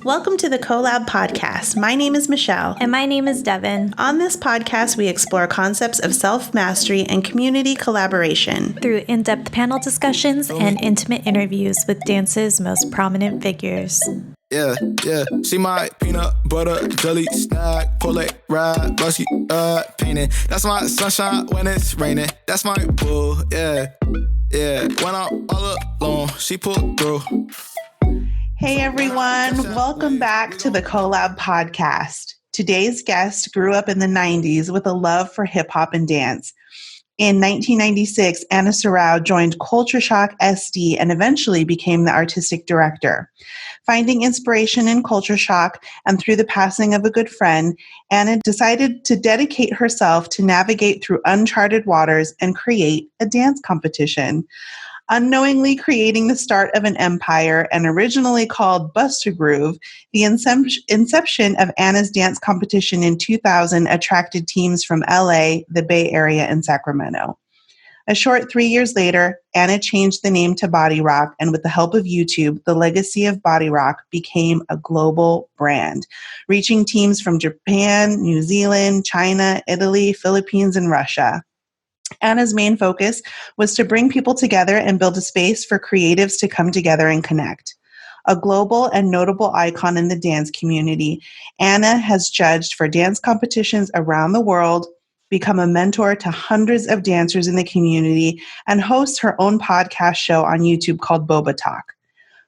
Welcome to the Collab Podcast. My name is Michelle. And my name is Devin. On this podcast, we explore concepts of self-mastery and community collaboration through in-depth panel discussions and intimate interviews with dance's most prominent figures. Yeah. See my peanut butter jelly snack, pull it ride, but she painting. That's my sunshine when it's raining. That's my boo, yeah. When I'm all alone, she pulled through. Hey everyone, welcome back to the Collab Podcast. Today's guest grew up in the 90s with a love for hip hop and dance. In 1996, Anna Sarao joined Culture Shock SD and eventually became the artistic director. Finding inspiration in Culture Shock and through the passing of a good friend, Anna decided to dedicate herself to navigate through uncharted waters and create a dance competition. Unknowingly creating the start of an empire and originally called Bust a Groove, the inception of Anna's dance competition in 2000 attracted teams from LA, the Bay Area, and Sacramento. A short 3 years later, Anna changed the name to Body Rock, and with the help of YouTube, the legacy of Body Rock became a global brand, reaching teams from Japan, New Zealand, China, Italy, Philippines, and Russia. Anna's main focus was to bring people together and build a space for creatives to come together and connect. A global and notable icon in the dance community, Anna has judged for dance competitions around the world, become a mentor to hundreds of dancers in the community, and hosts her own podcast show on YouTube called Boba Talks.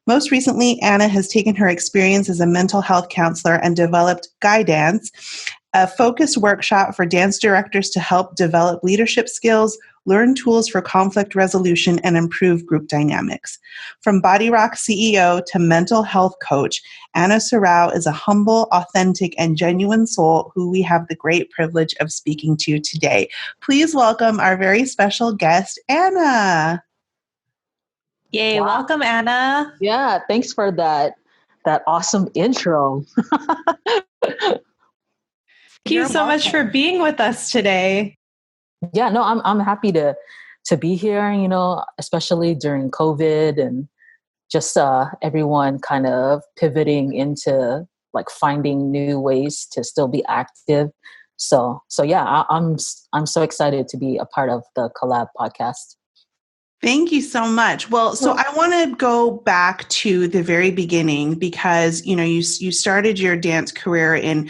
Most recently, Anna has taken her experience as a mental health counselor and developed Guy Dance, a focused workshop for dance directors to help develop leadership skills, learn tools for conflict resolution, and improve group dynamics. From Body Rock CEO to mental health coach, Anna Sarao is a humble, authentic, and genuine soul who we have the great privilege of speaking to today. Please welcome our very special guest, Anna. Yay, wow. Welcome, Anna. Yeah, thanks for that awesome intro. Thank you so much for being with us today. Yeah, no, I'm happy to be here, especially during COVID and just everyone kind of pivoting into like finding new ways to still be active. So yeah, I'm so excited to be a part of the Collab podcast. Thank you so much. Well, so I want to go back to the very beginning because, you started your dance career in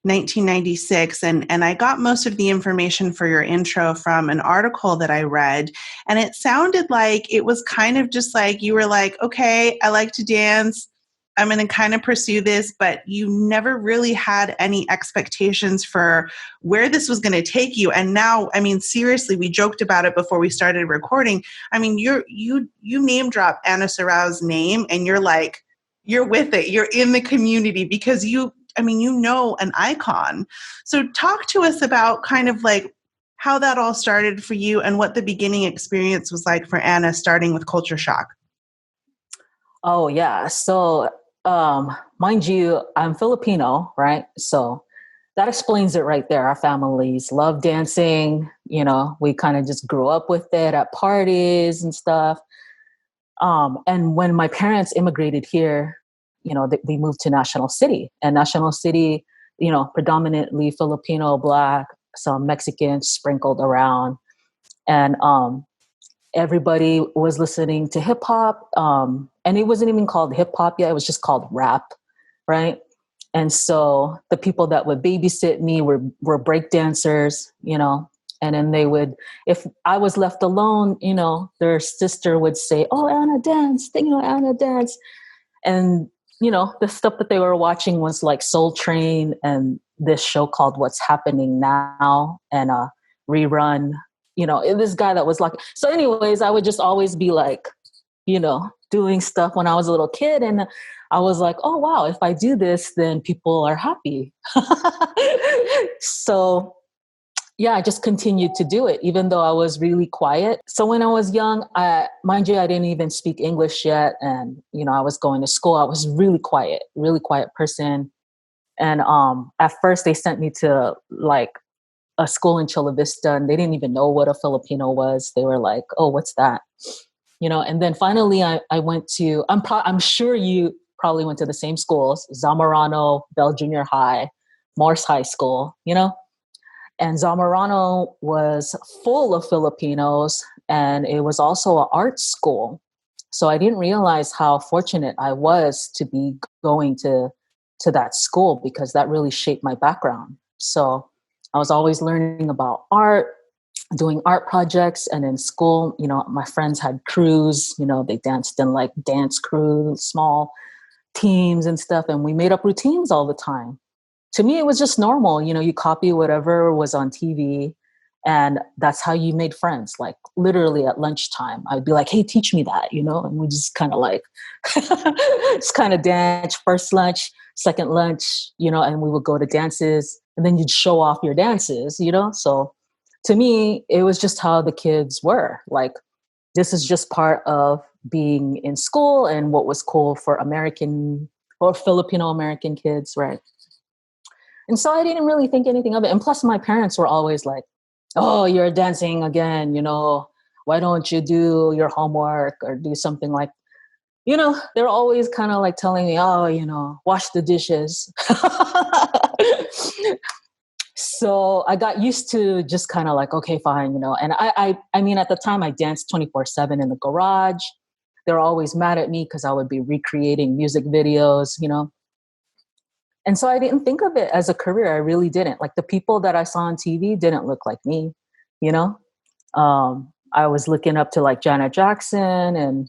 1996, and I got most of the information for your intro from an article that I read, and it sounded like it was kind of just like you were like, okay, I like to dance, I'm going to kind of pursue this, but you never really had any expectations for where this was going to take you. And now, I mean, seriously, we joked about it before we started recording. I mean, you name drop Anna Sarao's name and you're like, you're with it. You're in the community because an icon. So talk to us about kind of like how that all started for you and what the beginning experience was like for Anna starting with Culture Shock. Oh, yeah. So, mind you, I'm Filipino, right? So that explains it right there. Our families love dancing. We kind of just grew up with it at parties and stuff. And when my parents immigrated here, they moved to National City, and National City, predominantly Filipino, Black, some Mexicans sprinkled around. And everybody was listening to hip hop. And it wasn't even called hip hop yet. It was just called rap. Right. And so the people that would babysit me were break dancers, and then they would, if I was left alone, their sister would say, "Oh, Anna, dance, Anna, dance." And, the stuff that they were watching was like Soul Train and this show called What's Happening Now and Rerun, this guy that was like, so anyways, I would just always be like, doing stuff when I was a little kid. And I was like, oh, wow, if I do this, then people are happy. So yeah, I just continued to do it, even though I was really quiet. So when I was young, mind you, I didn't even speak English yet. And, I was going to school. I was really quiet person. And at first they sent me to like a school in Chula Vista, and they didn't even know what a Filipino was. They were like, oh, what's that? And then finally I went to, I'm sure you probably went to the same schools, Zamorano, Bell Junior High, Morse High School, and Zamorano was full of Filipinos, and it was also an art school. So I didn't realize how fortunate I was to be going to that school, because that really shaped my background. So I was always learning about art, doing art projects. And in school, my friends had crews, they danced in like dance crews, small teams and stuff. And we made up routines all the time. To me, it was just normal. You copy whatever was on TV, and that's how you made friends. Like literally at lunchtime, I'd be like, hey, teach me that, and we just kind of like, just kind of dance, first lunch, second lunch, and we would go to dances, and then you'd show off your dances, So to me, it was just how the kids were. Like, this is just part of being in school and what was cool for American or Filipino American kids, right? And so I didn't really think anything of it. And plus my parents were always like, oh, you're dancing again, why don't you do your homework or do something like, they're always kind of like telling me, oh, wash the dishes. So I got used to just kind of like, okay, fine, and I mean, at the time I danced 24/7 in the garage. They're always mad at me because I would be recreating music videos, And so I didn't think of it as a career. I really didn't. Like the people that I saw on TV didn't look like me, I was looking up to like Janet Jackson and,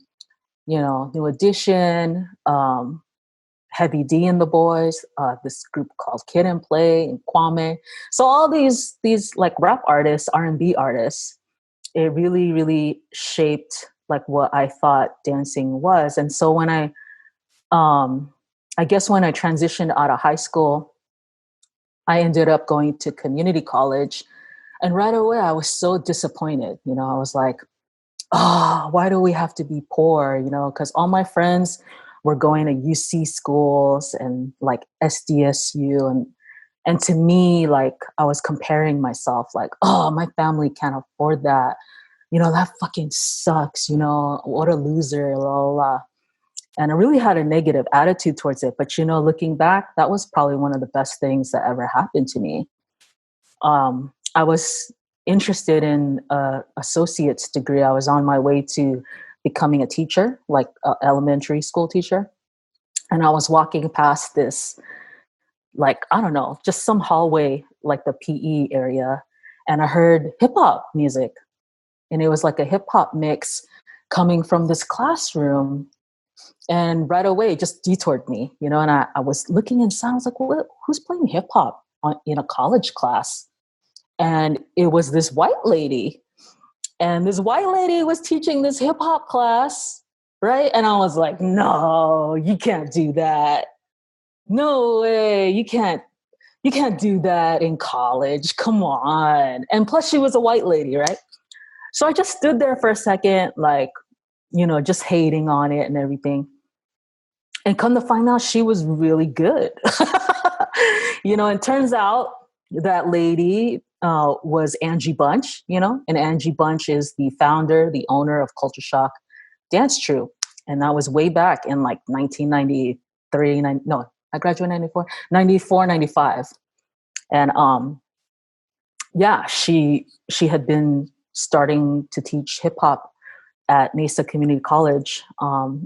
New Edition, Heavy D and the Boys, this group called Kid and Play and Kwame. So all these like rap artists, R&B artists, it really, really shaped like what I thought dancing was. And so when I guess when I transitioned out of high school, I ended up going to community college. And right away, I was so disappointed. I was like, oh, why do we have to be poor? Because all my friends were going to UC schools and like SDSU. And to me, like I was comparing myself like, oh, my family can't afford that. That fucking sucks. What a loser, la, la, la. And I really had a negative attitude towards it. But, looking back, that was probably one of the best things that ever happened to me. I was interested in an associate's degree. I was on my way to becoming a teacher, like an elementary school teacher. And I was walking past this, like, I don't know, just some hallway, like the PE area. And I heard hip hop music. And it was like a hip hop mix coming from this classroom. And right away, it just detoured me, and I was looking inside. I was like, who's playing hip hop in a college class? And it was this white lady. And this white lady was teaching this hip hop class, right? And I was like, no, you can't do that. No way, you can't do that in college. Come on. And plus she was a white lady, right? So I just stood there for a second, like, just hating on it and everything. And come to find out she was really good. It turns out that lady was Angie Bunch, and Angie Bunch is the founder, the owner of Culture Shock Dance Troupe. And that was way back in like 1993, I graduated in 94, 95. And yeah, she had been starting to teach hip hop at Mesa Community College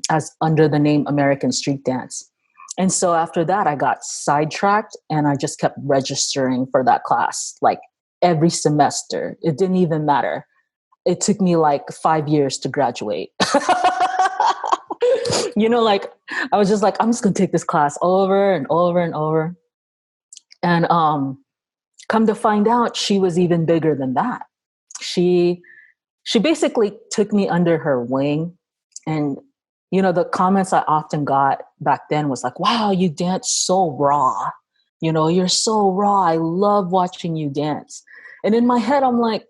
as under the name American Street Dance. And so after that, I got sidetracked and I just kept registering for that class, like every semester. It didn't even matter. It took me like 5 years to graduate. Like I was just like, I'm just going to take this class over and over and over. And come to find out, she was even bigger than that. She basically took me under her wing. And, the comments I often got back then was like, wow, you dance so raw. You're so raw. I love watching you dance. And in my head, I'm like,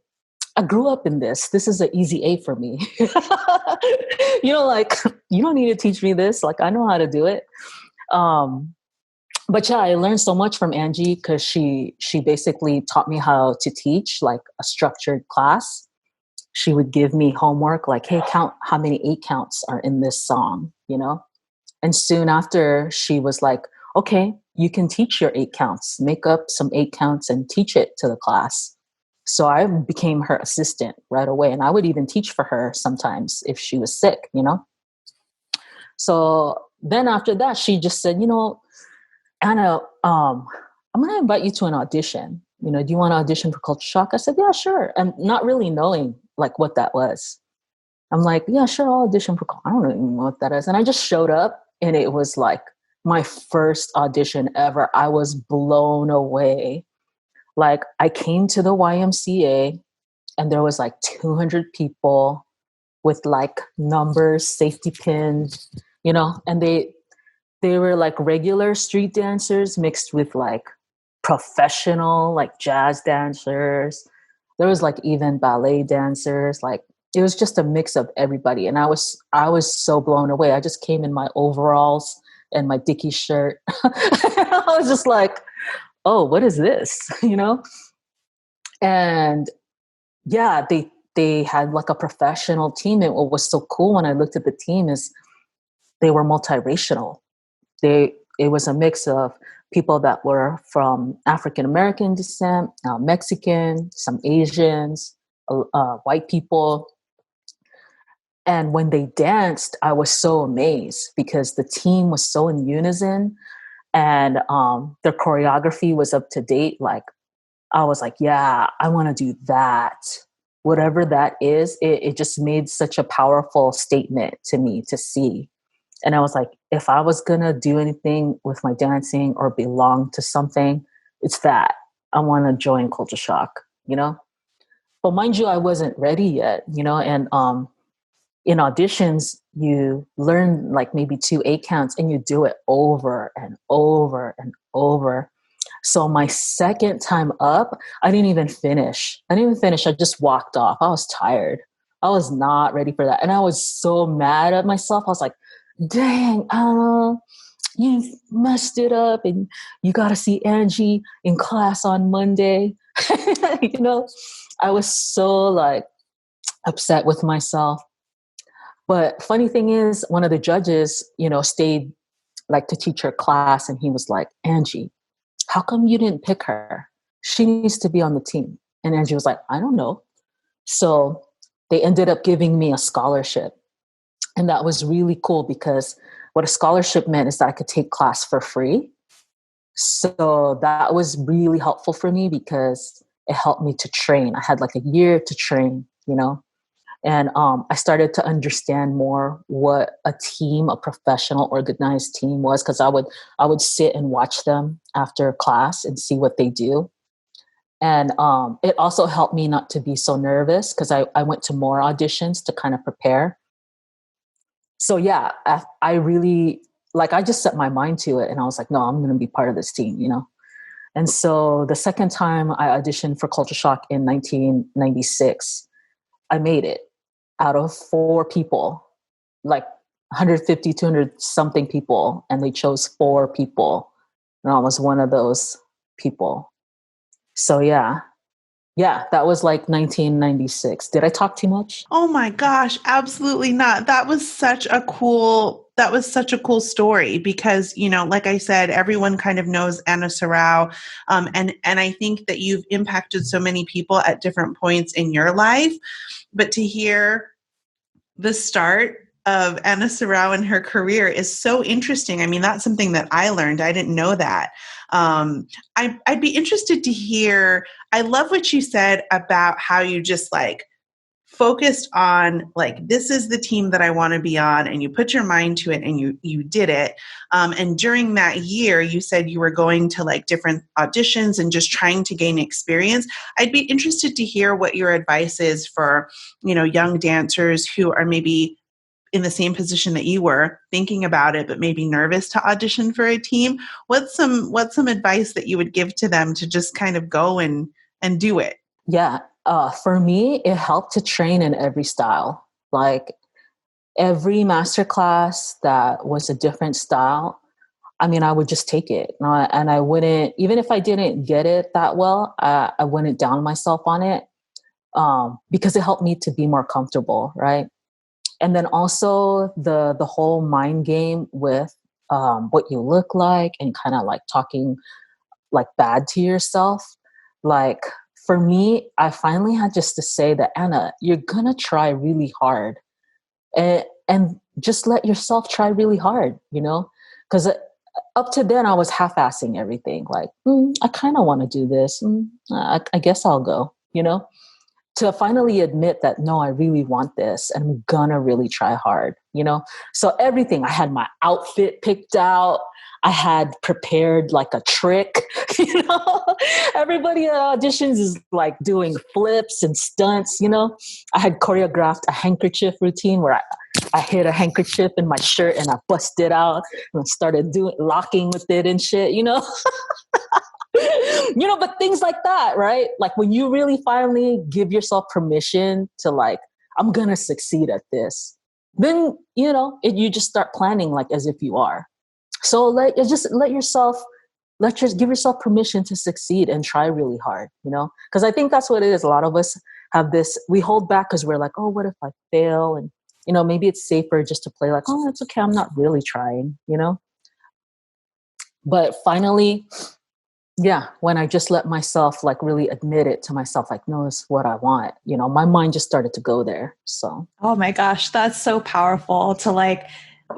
I grew up in this. This is an easy A for me. Like, you don't need to teach me this. Like, I know how to do it. But yeah, I learned so much from Angie because she basically taught me how to teach like a structured class. She would give me homework like, hey, count how many 8 counts are in this song, And soon after, she was like, okay, you can teach your 8 counts, make up some 8 counts and teach it to the class. So I became her assistant right away. And I would even teach for her sometimes if she was sick, So then after that, she just said, Anna, I'm going to invite you to an audition. Do you want to audition for Culture Shock? I said, yeah, sure. And not really knowing like what that was. I'm like, yeah, sure, I'll audition for I don't even know what that is. And I just showed up, and it was like my first audition ever. I was blown away. Like, I came to the YMCA, and there was like 200 people with like numbers, safety pins, and they were like regular street dancers mixed with like professional like jazz dancers. There was like even ballet dancers. Like, it was just a mix of everybody. And I was so blown away. I just came in my overalls and my Dickies shirt. I was just like, oh, what is this? And yeah, they had like a professional team. And what was so cool when I looked at the team is they were multiracial. It was a mix of people that were from African American descent, Mexican, some Asians, white people. And when they danced, I was so amazed because the team was so in unison, and their choreography was up to date. Like, I was like, yeah, I want to do that. Whatever that is, it just made such a powerful statement to me to see. And I was like, if I was going to do anything with my dancing or belong to something, it's that. I want to join Culture Shock, But mind you, I wasn't ready yet, and in auditions, you learn like maybe 2 8 counts, and you do it over and over and over. So my second time up, I didn't even finish. I just walked off. I was tired. I was not ready for that. And I was so mad at myself. I was like, dang, you messed it up, and you got to see Angie in class on Monday. I was so like upset with myself. But funny thing is, one of the judges, stayed like to teach her class, and he was like, Angie, how come you didn't pick her? She needs to be on the team. And Angie was like, I don't know. So they ended up giving me a scholarship. And that was really cool because what a scholarship meant is that I could take class for free. So that was really helpful for me because it helped me to train. I had like a year to train, And I started to understand more what a team, a professional, organized team was, because I would sit and watch them after class and see what they do. And it also helped me not to be so nervous because I went to more auditions to kind of prepare. So yeah, I really, like, I just set my mind to it, and I was like, no, I'm going to be part of this team, And so the second time I auditioned for Culture Shock in 1996, I made it. Out of 4 people, like 150, 200 something people, and they chose 4 people. And I was one of those people. So yeah, that was like 1996. Did I talk too much? Oh my gosh, absolutely not. That was such a cool story because, like I said, everyone kind of knows Anna Sarao. And I think that you've impacted so many people at different points in your life. But to hear the start of Anna Sarao and her career is so interesting. I mean, that's something that I learned. I didn't know that. I'd be interested to hear. I love what you said about how you just like focused on like, this is the team that I want to be on, and you put your mind to it and you did it. And during that year, you said you were going to like different auditions and just trying to gain experience. I'd be interested to hear what your advice is for, young dancers who are maybe in the same position that you were, thinking about it, but maybe nervous to audition for a team. What's some advice that you would give to them to just kind of go and do it? Yeah. For me, it helped to train in every style. Like every masterclass that was a different style, I mean, I would just take it. And I wouldn't, even if I didn't get it that well, I wouldn't down myself on it because it helped me to be more comfortable, right? And then also the whole mind game with what you look like and kind of like talking like bad to yourself. Like for me, I finally had just to say that, Anna, you're gonna try really hard, and just let yourself try really hard, because up to then I was half-assing everything. Like, I kind of want to do this. I guess I'll go, to finally admit that, no, I really want this and I'm gonna really try hard, So everything, I had my outfit picked out. I had prepared like a trick, Everybody at auditions is like doing flips and stunts, I had choreographed a handkerchief routine where I hid a handkerchief in my shirt and I busted out and I started locking with it and shit, but things like that, right? Like when you really finally give yourself permission to like, I'm going to succeed at this, then, you just start planning like as if you are. So give yourself permission to succeed and try really hard, because I think that's what it is. A lot of us have this, we hold back because we're like, oh, what if I fail? And, maybe it's safer just to play like, oh, it's okay, I'm not really trying, But finally, when I just let myself like really admit it to myself, like, no, this is what I want, my mind just started to go there. So, oh my gosh, that's so powerful to like,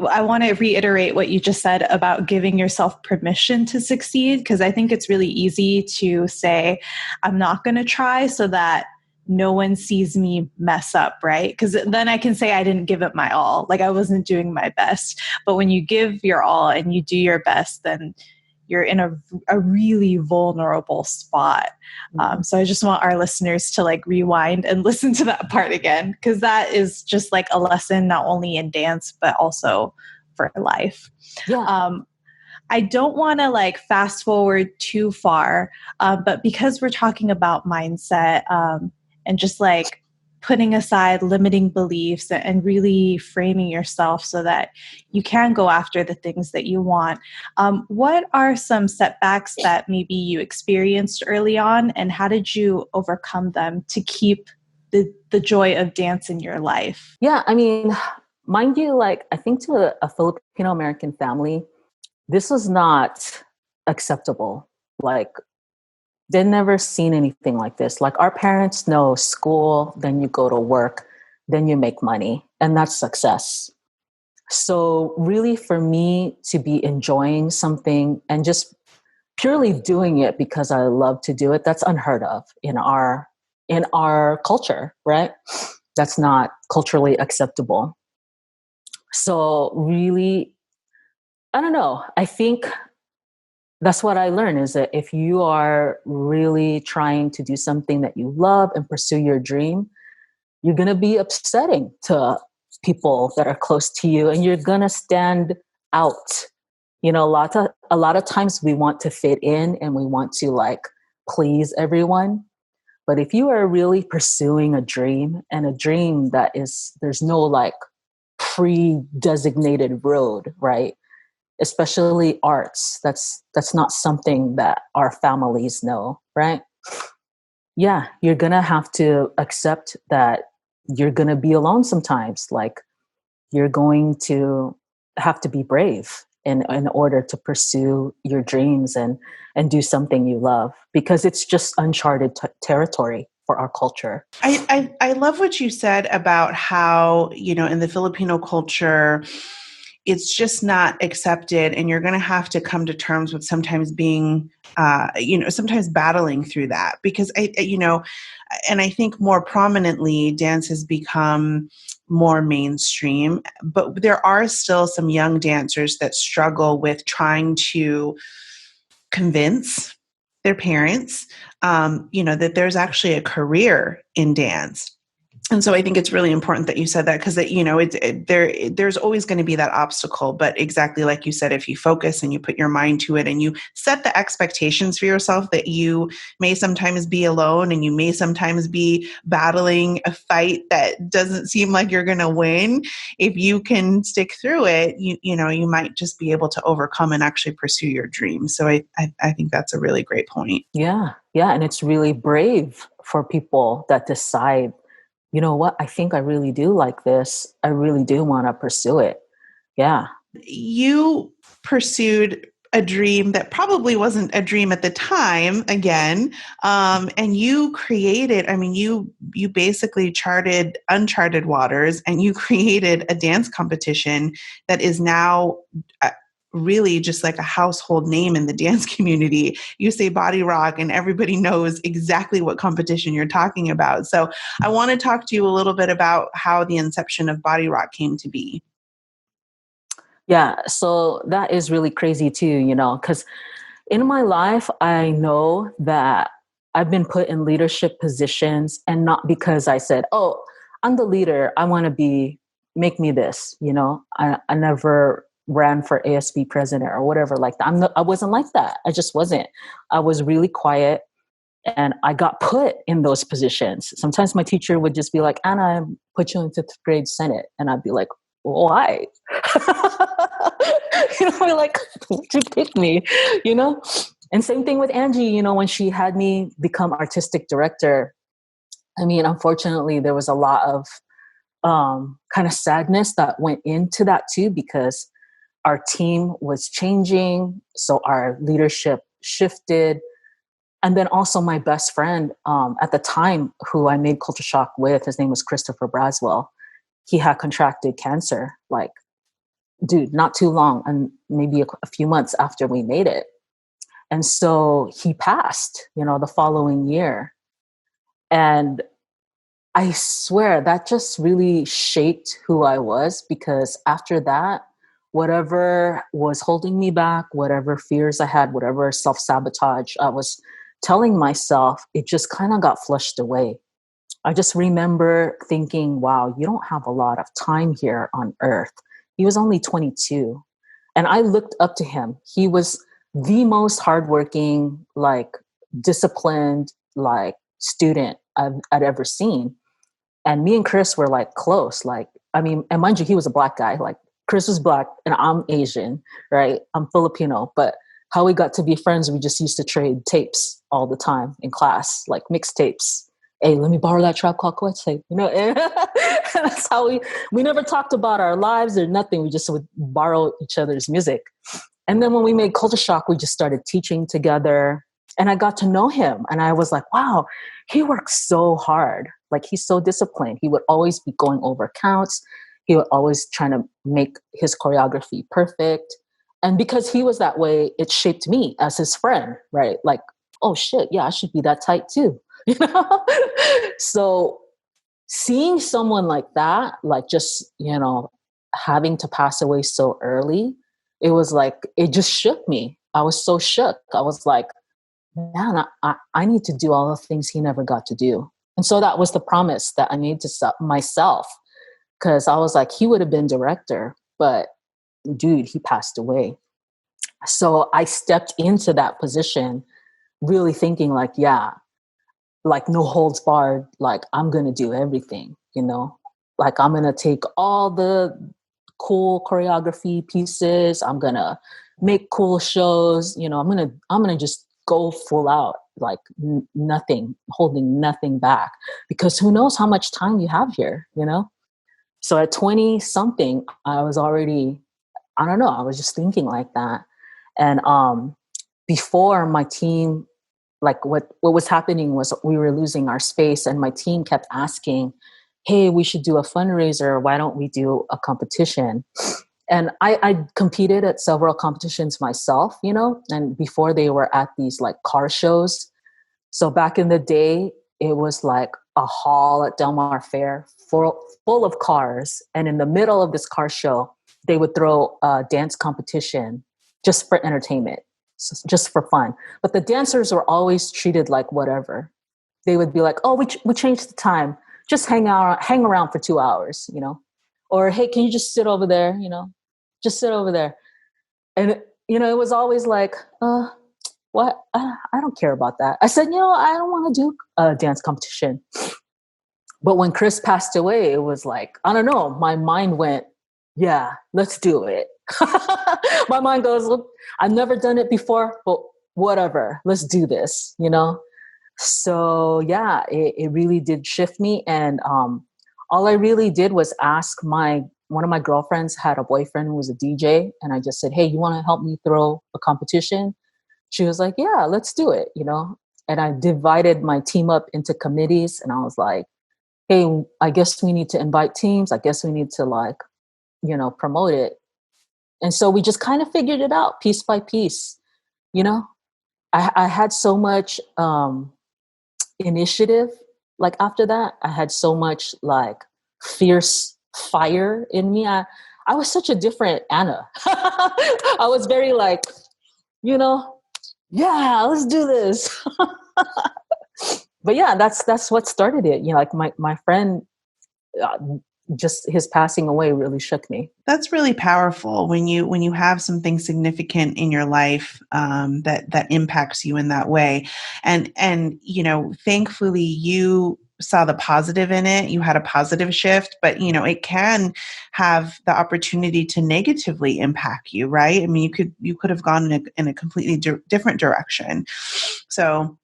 I want to reiterate what you just said about giving yourself permission to succeed, because I think it's really easy to say, I'm not going to try so that no one sees me mess up, right? Because then I can say I didn't give it my all, like I wasn't doing my best. But when you give your all and you do your best, then you're in a really vulnerable spot. So I just want our listeners to like rewind and listen to that part again, because that is just like a lesson, not only in dance, but also for life. Yeah. I don't want to like fast forward too far, but because we're talking about mindset and just like putting aside limiting beliefs and really framing yourself so that you can go after the things that you want. What are some setbacks that maybe you experienced early on, and how did you overcome them to keep the joy of dance in your life? Yeah, I mean, mind you, like, I think to a Filipino-American family, this was not acceptable. Like, they'd never seen anything like this. Like our parents know school, then you go to work, then you make money, and that's success. So really for me to be enjoying something and just purely doing it because I love to do it, that's unheard of in our culture, right? That's not culturally acceptable. So really, I don't know. I think that's what I learned, is that if you are really trying to do something that you love and pursue your dream, you're going to be upsetting to people that are close to you, and you're going to stand out. A lot of times we want to fit in and we want to like please everyone. But if you are really pursuing a dream, and a dream that is, there's no like pre-designated road, right? Especially arts, that's not something that our families know, right? Yeah, you're gonna have to accept that you're gonna be alone sometimes. Like, you're going to have to be brave in order to pursue your dreams and do something you love, because it's just uncharted territory for our culture. I love what you said about how, in the Filipino culture, it's just not accepted, and you're going to have to come to terms with sometimes being, sometimes battling through that, because and I think more prominently, dance has become more mainstream, but there are still some young dancers that struggle with trying to convince their parents, that there's actually a career in dance. And so I think it's really important that you said that, because there's always going to be that obstacle. But exactly like you said, if you focus and you put your mind to it and you set the expectations for yourself that you may sometimes be alone and you may sometimes be battling a fight that doesn't seem like you're going to win, if you can stick through it, you might just be able to overcome and actually pursue your dreams. So I think that's a really great point. Yeah. And it's really brave for people that decide, you know what? I think I really do like this. I really do want to pursue it. Yeah. You pursued a dream that probably wasn't a dream at the time again. And you created, I mean, you basically charted uncharted waters, and you created a dance competition that is now really just like a household name in the dance community. You say Body Rock and everybody knows exactly what competition you're talking about. So I want to talk to you a little bit about how the inception of Body Rock came to be. Yeah. So that is really crazy too, you know, because in my life, I know that I've been put in leadership positions, and not because I said, oh, I'm the leader, I want to make me this, you know. I never ran for ASB president or whatever like that. I wasn't like that. I just wasn't. I was really quiet, and I got put in those positions. Sometimes my teacher would just be like, Anna, I put you in fifth grade Senate. And I'd be like, why? You know, like, why'd you pick me? You know? And same thing with Angie, you know, when she had me become artistic director. I mean, unfortunately, there was a lot of kind of sadness that went into that too, because our team was changing. So our leadership shifted. And then also my best friend at the time, who I made Culture Shock with, his name was Christopher Braswell. He had contracted cancer, like, dude, not too long, and maybe a few months after we made it. And so he passed, you know, the following year. And I swear that just really shaped who I was, because after that, whatever was holding me back, whatever fears I had, whatever self-sabotage I was telling myself, it just kind of got flushed away. I just remember thinking, wow, you don't have a lot of time here on earth. He was only 22. And I looked up to him. He was the most hardworking, like, disciplined, like, student I'd ever seen. And me and Chris were like close. Like, I mean, and mind you, he was a black guy. Like, Chris was black and I'm Asian, right? I'm Filipino. But how we got to be friends, we just used to trade tapes all the time in class, like mixtapes. Hey, let me borrow that Tribe Called Quest tape, you know? And that's how we never talked about our lives or nothing. We just would borrow each other's music. And then when we made Culture Shock, we just started teaching together. And I got to know him. And I was like, wow, he works so hard. Like, he's so disciplined. He would always be going over counts. He would always trying to make his choreography perfect. And because he was that way, it shaped me as his friend, right? Like, oh shit, yeah, I should be that tight too. You know? So seeing someone like that, like, just, you know, having to pass away so early, it was like, it just shook me. I was so shook. I was like, man, I need to do all the things he never got to do. And so that was the promise that I made to myself, because I was like, he would have been director, but dude, he passed away. So I stepped into that position really thinking like, yeah, like, no holds barred. Like, I'm going to do everything, you know, like, I'm going to take all the cool choreography pieces. I'm going to make cool shows. You know, I'm going to just go full out, like, nothing, holding nothing back, because who knows how much time you have here, you know? So at 20 something, I was already, I don't know, I was just thinking like that. And before my team, like, what was happening was we were losing our space, and my team kept asking, hey, we should do a fundraiser. Why don't we do a competition? And I competed at several competitions myself, you know, and before they were at these like car shows. So back in the day, it was like a hall at Del Mar Fair full of cars. And in the middle of this car show, they would throw a dance competition just for entertainment, just for fun. But the dancers were always treated like whatever. They would be like, oh, we changed the time. Just hang around for 2 hours, you know? Or, hey, can you just sit over there, you know? Just sit over there. And, you know, it was always like, what? I don't care about that. I said, you know, I don't want to do a dance competition. But when Chris passed away, it was like, I don't know, my mind went, yeah, let's do it. My mind goes, look, I've never done it before, but whatever, let's do this, you know? So yeah, it really did shift me. And all I really did was ask one of my girlfriends had a boyfriend who was a DJ. And I just said, hey, you want to help me throw a competition? She was like, yeah, let's do it, And I divided my team up into committees. And I was like, hey, I guess we need to invite teams. I guess we need to promote it. And so we just kind of figured it out piece by piece. I had so much initiative. Like after that, I had so much like fierce fire in me. I was such a different Anna. I was very like, yeah, let's do this. But yeah, that's what started it. Like my friend, just his passing away really shook me. That's really powerful when you have something significant in your life that impacts you in that way, and thankfully you saw the positive in it. You had a positive shift, but it can have the opportunity to negatively impact you, right? I mean, you could have gone in a completely different direction. So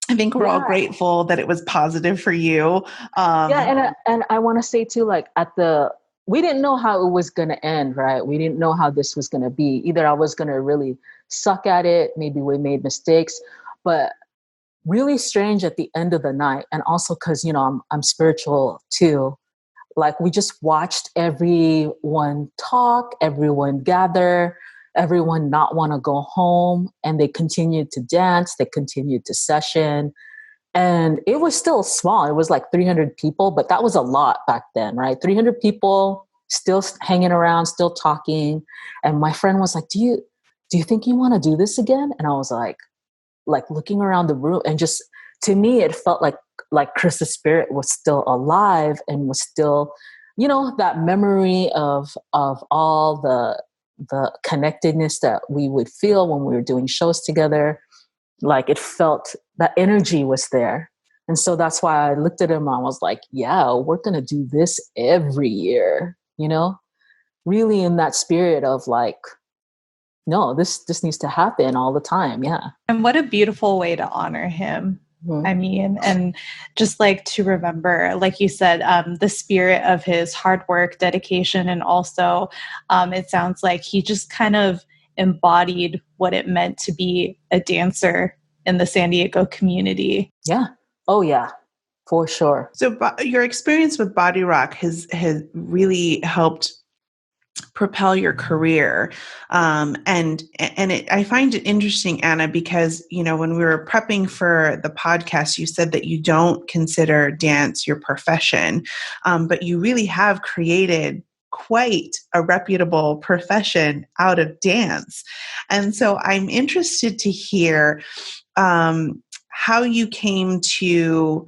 I think we're all grateful that it was positive for you. And I want to say too, like we didn't know how it was going to end, right? We didn't know how this was going to be. Either I was going to really suck at it, maybe we made mistakes, but really strange at the end of the night. And also because, I'm spiritual too. Like we just watched everyone talk, everyone gather, everyone not want to go home, and they continued to dance, they continued to session. And it was still small. It was like 300 people, but that was a lot back then, right? 300 people still hanging around, still talking. And my friend was like, do you think you want to do this again? And I was like looking around the room, and just to me, it felt like Chris's spirit was still alive and was still, that memory of all the connectedness that we would feel when we were doing shows together. Like it felt that energy was there. And so that's why I looked at him and I was like, yeah, we're going to do this every year, really in that spirit of like, no, this needs to happen all the time. Yeah. And what a beautiful way to honor him. Mm-hmm. I mean, and just like to remember, like you said, the spirit of his hard work, dedication, and also it sounds like he just kind of embodied what it meant to be a dancer in the San Diego community. Yeah. Oh, yeah, for sure. So your experience with Body Rock has really helped propel your career. I find it interesting, Anna, because, when we were prepping for the podcast, you said that you don't consider dance your profession, but you really have created quite a reputable profession out of dance. And so I'm interested to hear how you came to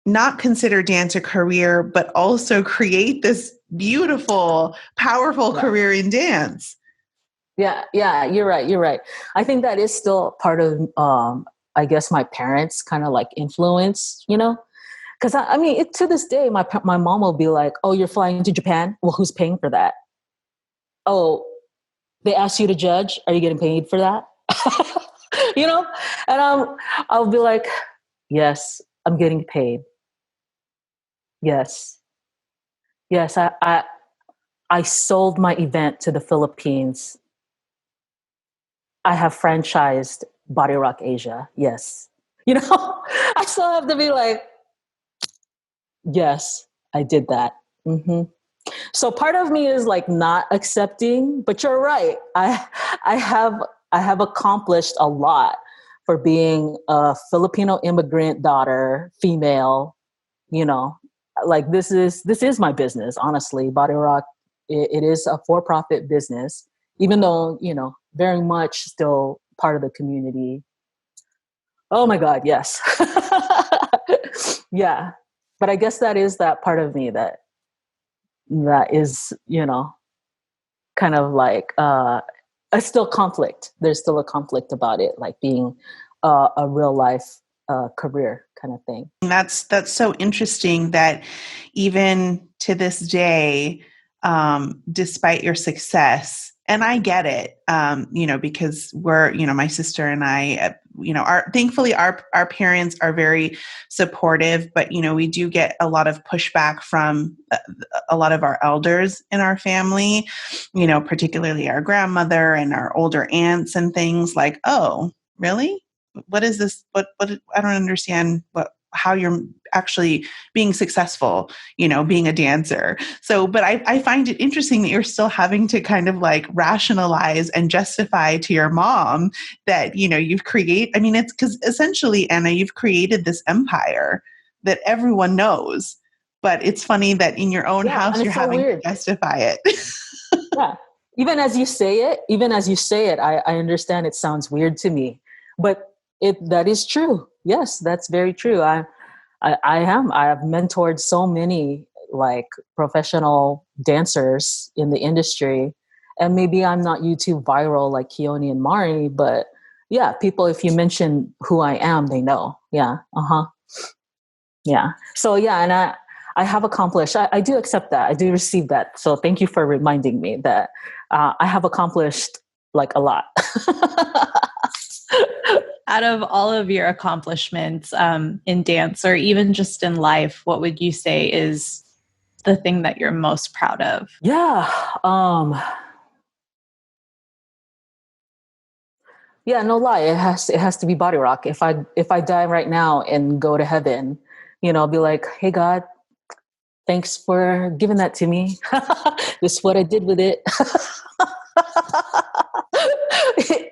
not consider dance a career, but also create this beautiful, powerful career in dance. Yeah, you're right. I think that is still part of, I guess, my parents' kind of like influence, because I mean, to this day, my mom will be like, "Oh, you're flying to Japan? Well, who's paying for that? Oh, they asked you to judge. Are you getting paid for that?" And I'll be like, "Yes, I'm getting paid. Yes, I sold my event to the Philippines. I have franchised Body Rock Asia. Yes." I still have to be like, yes, I did that. Mm-hmm. So part of me is like not accepting, but you're right. I have accomplished a lot for being a Filipino immigrant daughter, female, like this is my business. Honestly, Body Rock, it is a for-profit business, even though, very much still part of the community. Oh my God. Yes. Yeah. But I guess that is that part of me that is, kind of like, a still conflict. There's still a conflict about it, like being a real life career kind of thing. That's so interesting that even to this day, despite your success, and I get it, because we're, my sister and I, thankfully our parents are very supportive, but, we do get a lot of pushback from a lot of our elders in our family, particularly our grandmother and our older aunts and things like, oh, really? What is this? What, I don't understand how you're actually being successful, being a dancer. So, but I find it interesting that you're still having to kind of like rationalize and justify to your mom that, you've it's because essentially, Anna, you've created this empire that everyone knows, but it's funny that in your own house, you're having to justify it. Yeah. Even as you say it, I understand it sounds weird to me, but that is true. Yes, that's very true. I have mentored so many like professional dancers in the industry, and maybe I'm not YouTube viral like Keone and Mari, but yeah, people, if you mention who I am, they know. Yeah. Yeah. So yeah. And I have accomplished, I do accept that. I do receive that. So thank you for reminding me that I have accomplished like a lot. Out of all of your accomplishments in dance or even just in life, what would you say is the thing that you're most proud of? Yeah. Yeah, no lie. It has to be Body Rock. If I die right now and go to heaven, I'll be like, hey God, thanks for giving that to me. This is what I did with it.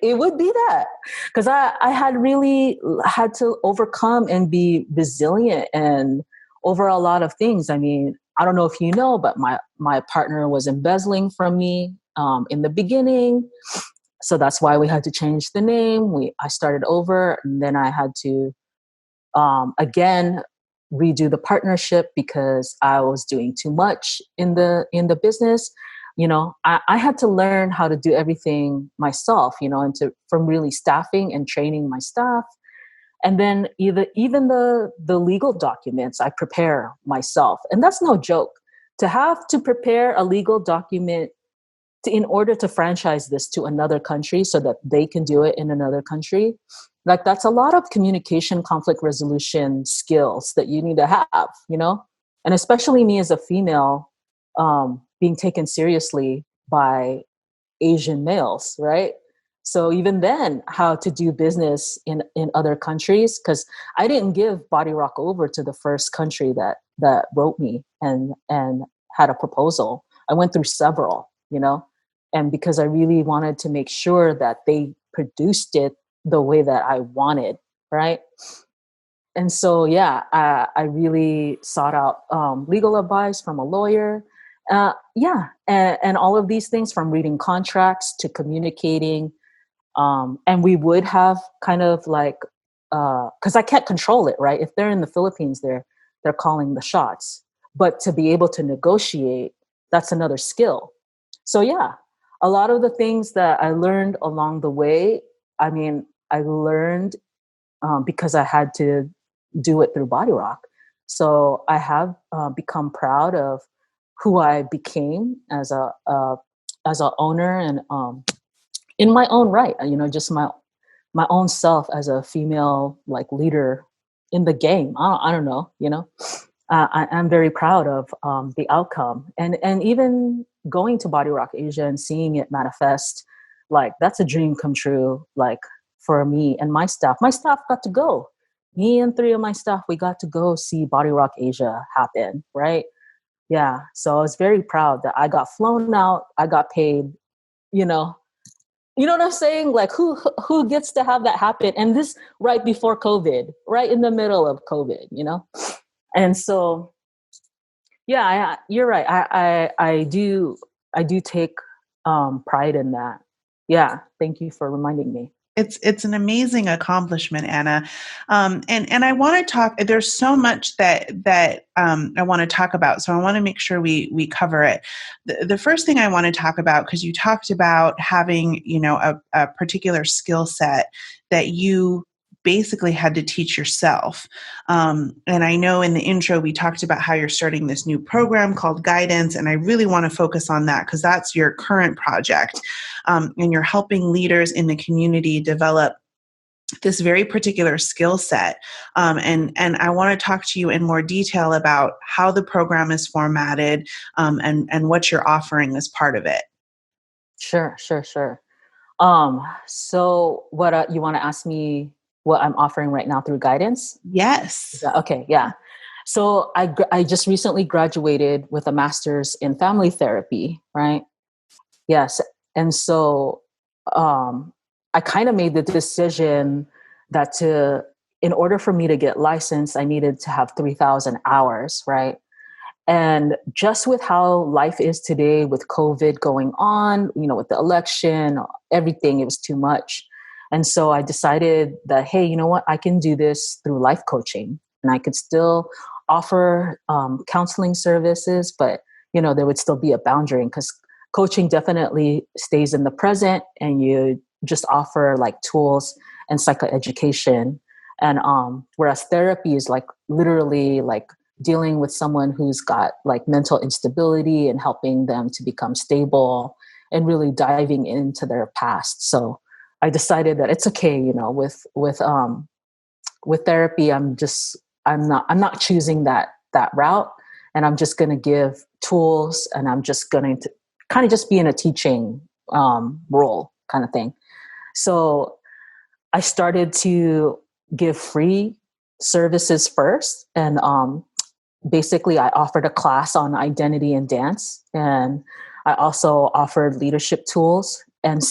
It would be that, because I had really had to overcome and be resilient and over a lot of things. I mean, I don't know if you know, but my partner was embezzling from me in the beginning. So that's why we had to change the name. I started over, and then I had to again redo the partnership because I was doing too much in the business. I had to learn how to do everything myself, from really staffing and training my staff. And then even the legal documents I prepare myself. And that's no joke. To have to prepare a legal document in order to franchise this to another country so that they can do it in another country, like that's a lot of communication, conflict resolution skills that you need to have, and especially me as a female, being taken seriously by Asian males, right? So even then, how to do business in other countries, because I didn't give Body Rock over to the first country that wrote me and had a proposal. I went through several, and because I really wanted to make sure that they produced it the way that I wanted, right? And so, yeah, I really sought out legal advice from a lawyer. And all of these things, from reading contracts to communicating. And we would have kind of like, because I can't control it, right? If they're in the Philippines, they're calling the shots. But to be able to negotiate, that's another skill. So yeah, a lot of the things that I learned along the way, I mean, I learned because I had to do it through Body Rock. So I have become proud of who I became as a owner and in my own right, just my own self as a female like leader in the game. I don't know, I'm very proud of the outcome, and even going to Body Rock Asia and seeing it manifest, like that's a dream come true. Like for me and my staff got to go. Me and 3 of my staff, we got to go see Body Rock Asia happen, right? Yeah. So I was very proud that I got flown out. I got paid, you know what I'm saying? Like who gets to have that happen? And this right before COVID, right in the middle of COVID, And so, yeah, you're right. I do take pride in that. Yeah. Thank you for reminding me. It's an amazing accomplishment, Anna. And I want to talk, there's so much that I want to talk about. So I want to make sure we cover it. The first thing I want to talk about, because you talked about having, a particular skill set that you basically had to teach yourself. And I know in the intro, we talked about how you're starting this new program called Guidance. And I really want to focus on that because that's your current project. And you're helping leaders in the community develop this very particular skill set. And I want to talk to you in more detail about how the program is formatted, and what you're offering as part of it. Sure. So what you want to ask me what I'm offering right now through guidance? Yes. Okay. Yeah. So I just recently graduated with a master's in family therapy, right? Yes. And so I kind of made the decision that in order for me to get licensed, I needed to have 3,000 hours, right? And just with how life is today with COVID going on, with the election, everything, it was too much. And so I decided that, hey, you know what? I can do this through life coaching, and I could still offer counseling services, but, there would still be a boundary, because coaching definitely stays in the present, and you just offer like tools and psychoeducation. And whereas therapy is like literally like dealing with someone who's got like mental instability and helping them to become stable and really diving into their past. So I decided that it's okay, with therapy, I'm not choosing that route, and I'm just going to give tools, and I'm just going to kind of just be in a teaching role kind of thing. So I started to give free services first, and basically I offered a class on identity and dance, and I also offered leadership tools, and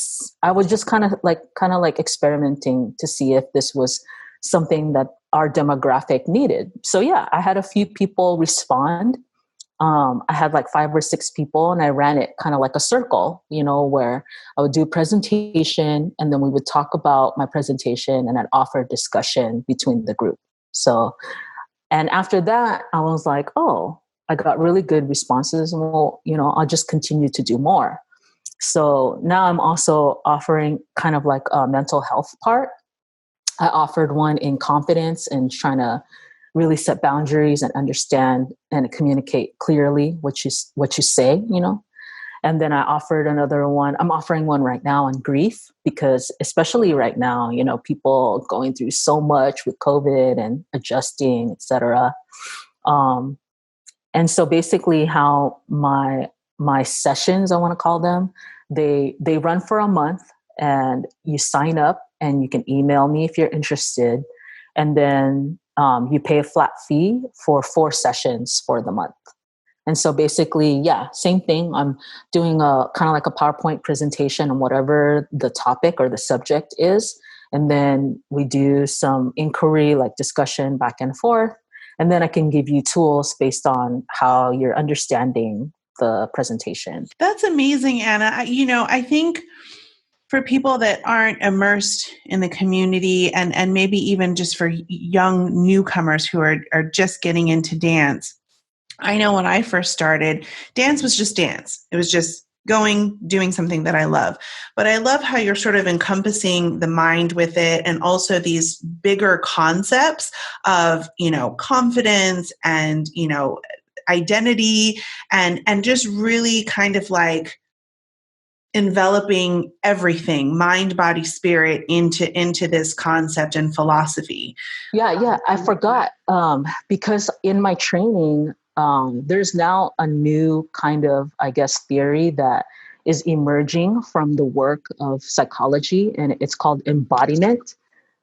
I was just kind of like experimenting to see if this was something that our demographic needed. So yeah, I had a few people respond. I had like 5 or 6 people, and I ran it kind of like a circle, where I would do a presentation, and then we would talk about my presentation, and I'd offer discussion between the group. So, and after that, I was like, oh, I got really good responses. Well, I'll just continue to do more. So now I'm also offering kind of like a mental health part. I offered one in confidence and trying to really set boundaries and understand and communicate clearly what you say, And then I offered another one. I'm offering one right now on grief, because especially right now, people going through so much with COVID and adjusting, etc. And so basically how my sessions, I want to call them, they run for a month, and you sign up and you can email me if you're interested. And then you pay a flat fee for 4 sessions for the month. And so basically, yeah, same thing. I'm doing a kind of like a PowerPoint presentation on whatever the topic or the subject is. And then we do some inquiry, like discussion back and forth. And then I can give you tools based on how you're understanding the presentation. That's amazing, Anna. I think for people that aren't immersed in the community, and maybe even just for young newcomers who are just getting into dance, I know when I first started, dance was just dance. It was just doing something that I love. But I love how you're sort of encompassing the mind with it, and also these bigger concepts of, confidence and, identity, and just really kind of like enveloping everything, mind, body, spirit, into this concept and philosophy. Yeah. I forgot, because in my training, there's now a new kind of, I guess, theory that is emerging from the work of psychology, and it's called embodiment.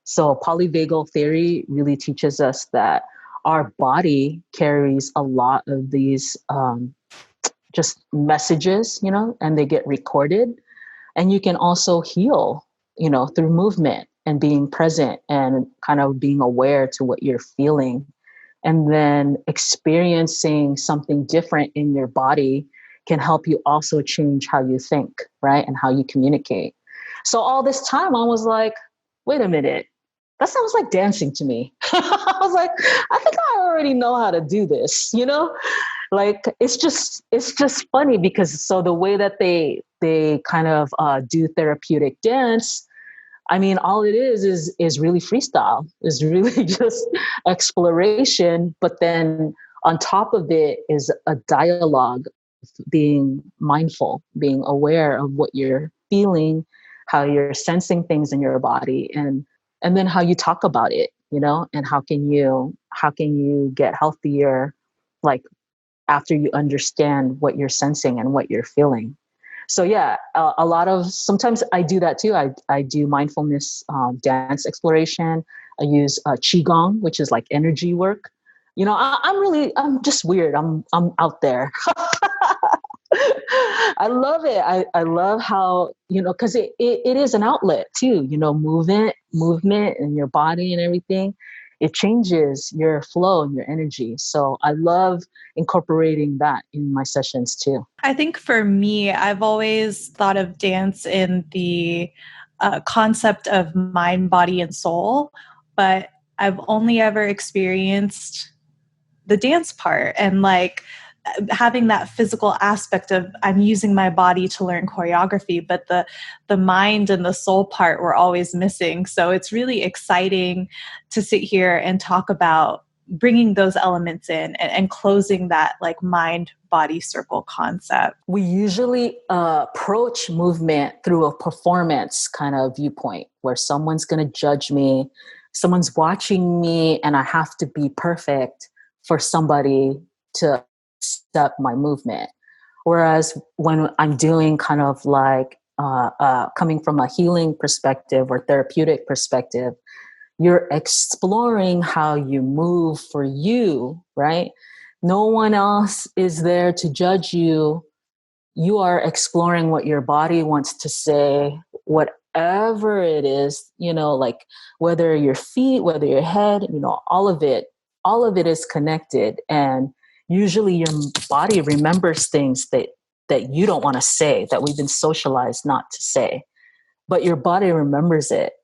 So polyvagal theory really teaches us that our body carries a lot of these just messages, and they get recorded. And you can also heal, through movement and being present and kind of being aware to what you're feeling. And then experiencing something different in your body can help you also change how you think, right? And how you communicate. So all this time I was like, wait a minute, that sounds like dancing to me. I was like, I think I already know how to do this, Like it's just funny, because so the way that they kind of do therapeutic dance, I mean, all it is really freestyle. Is really just exploration. But then on top of it is a dialogue, being mindful, being aware of what you're feeling, how you're sensing things in your body, and and then how you talk about it, and how can you get healthier, like after you understand what you're sensing and what you're feeling. So yeah, a lot of, sometimes I do that too. I do mindfulness dance exploration. I use Chi Gong, which is like energy work. I'm just weird. I'm out there. I love it. I love how, because it is an outlet too, movement in your body and everything. It changes your flow and your energy. So I love incorporating that in my sessions too. I think for me, I've always thought of dance in the concept of mind, body, and soul, but I've only ever experienced the dance part, and like having that physical aspect of I'm using my body to learn choreography, but the mind and the soul part were always missing. So it's really exciting to sit here and talk about bringing those elements in and closing that like mind body circle concept. We usually approach movement through a performance kind of viewpoint where someone's going to judge me, someone's watching me, and I have to be perfect for somebody to accept my movement. Whereas when I'm doing kind of like coming from a healing perspective or therapeutic perspective, you're exploring how you move for you, right? No one else is there to judge you. You are exploring what your body wants to say, whatever it is, like whether your feet, whether your head, all of it is connected. And usually your body remembers things that you don't want to say, that we've been socialized not to say, but your body remembers it.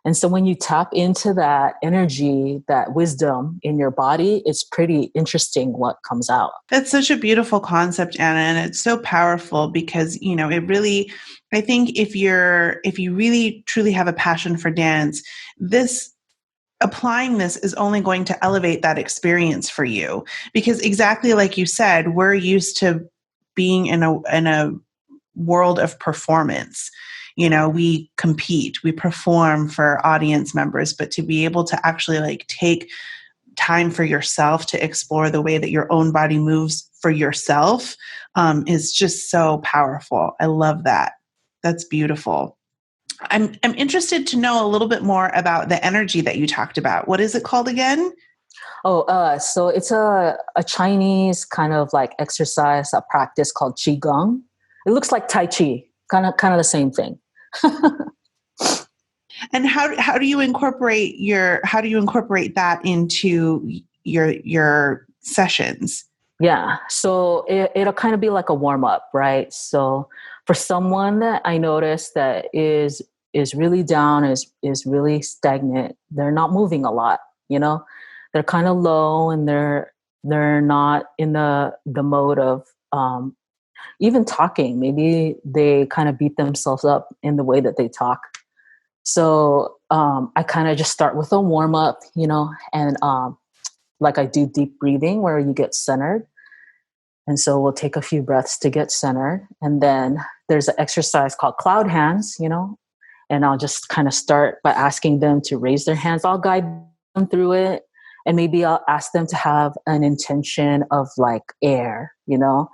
And so when you tap into that energy, that wisdom in your body, it's pretty interesting what comes out. That's such a beautiful concept, Anna, and it's so powerful because, it really, I think if you really truly have a passion for dance, applying this is only going to elevate that experience for you, because exactly like you said, we're used to being in a world of performance. We compete, we perform for audience members, but to be able to actually like take time for yourself to explore the way that your own body moves for yourself is just so powerful. I love that. That's beautiful. I'm interested to know a little bit more about the energy that you talked about. What is it called again? So it's a Chinese kind of like exercise, a practice called Chi Gong. It looks like Tai Chi, kind of the same thing. And how do you incorporate that into your sessions? Yeah, so it'll kind of be like a warm up, right? So for someone that I notice that is really down, is really stagnant, they're not moving a lot, they're kind of low, and they're not in the mode of even talking. Maybe they kind of beat themselves up in the way that they talk. So I kind of just start with a warm up, and like I do deep breathing where you get centered. And so we'll take a few breaths to get centered. And then there's an exercise called cloud hands, and I'll just kind of start by asking them to raise their hands. I'll guide them through it. And maybe I'll ask them to have an intention of like air, and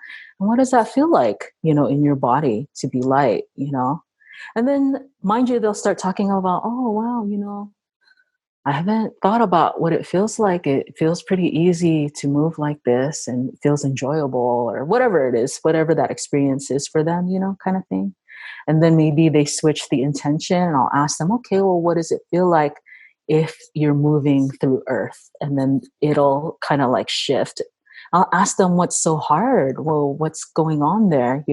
what does that feel like, in your body to be light, And then, mind you, they'll start talking about, oh, wow, I haven't thought about what it feels like. It feels pretty easy to move like this, and it feels enjoyable, or whatever it is, whatever that experience is for them, kind of thing. And then maybe they switch the intention, and I'll ask them, okay, well, what does it feel like if you're moving through earth? And then it'll kind of like shift. I'll ask them, what's so hard? Well, what's going on there,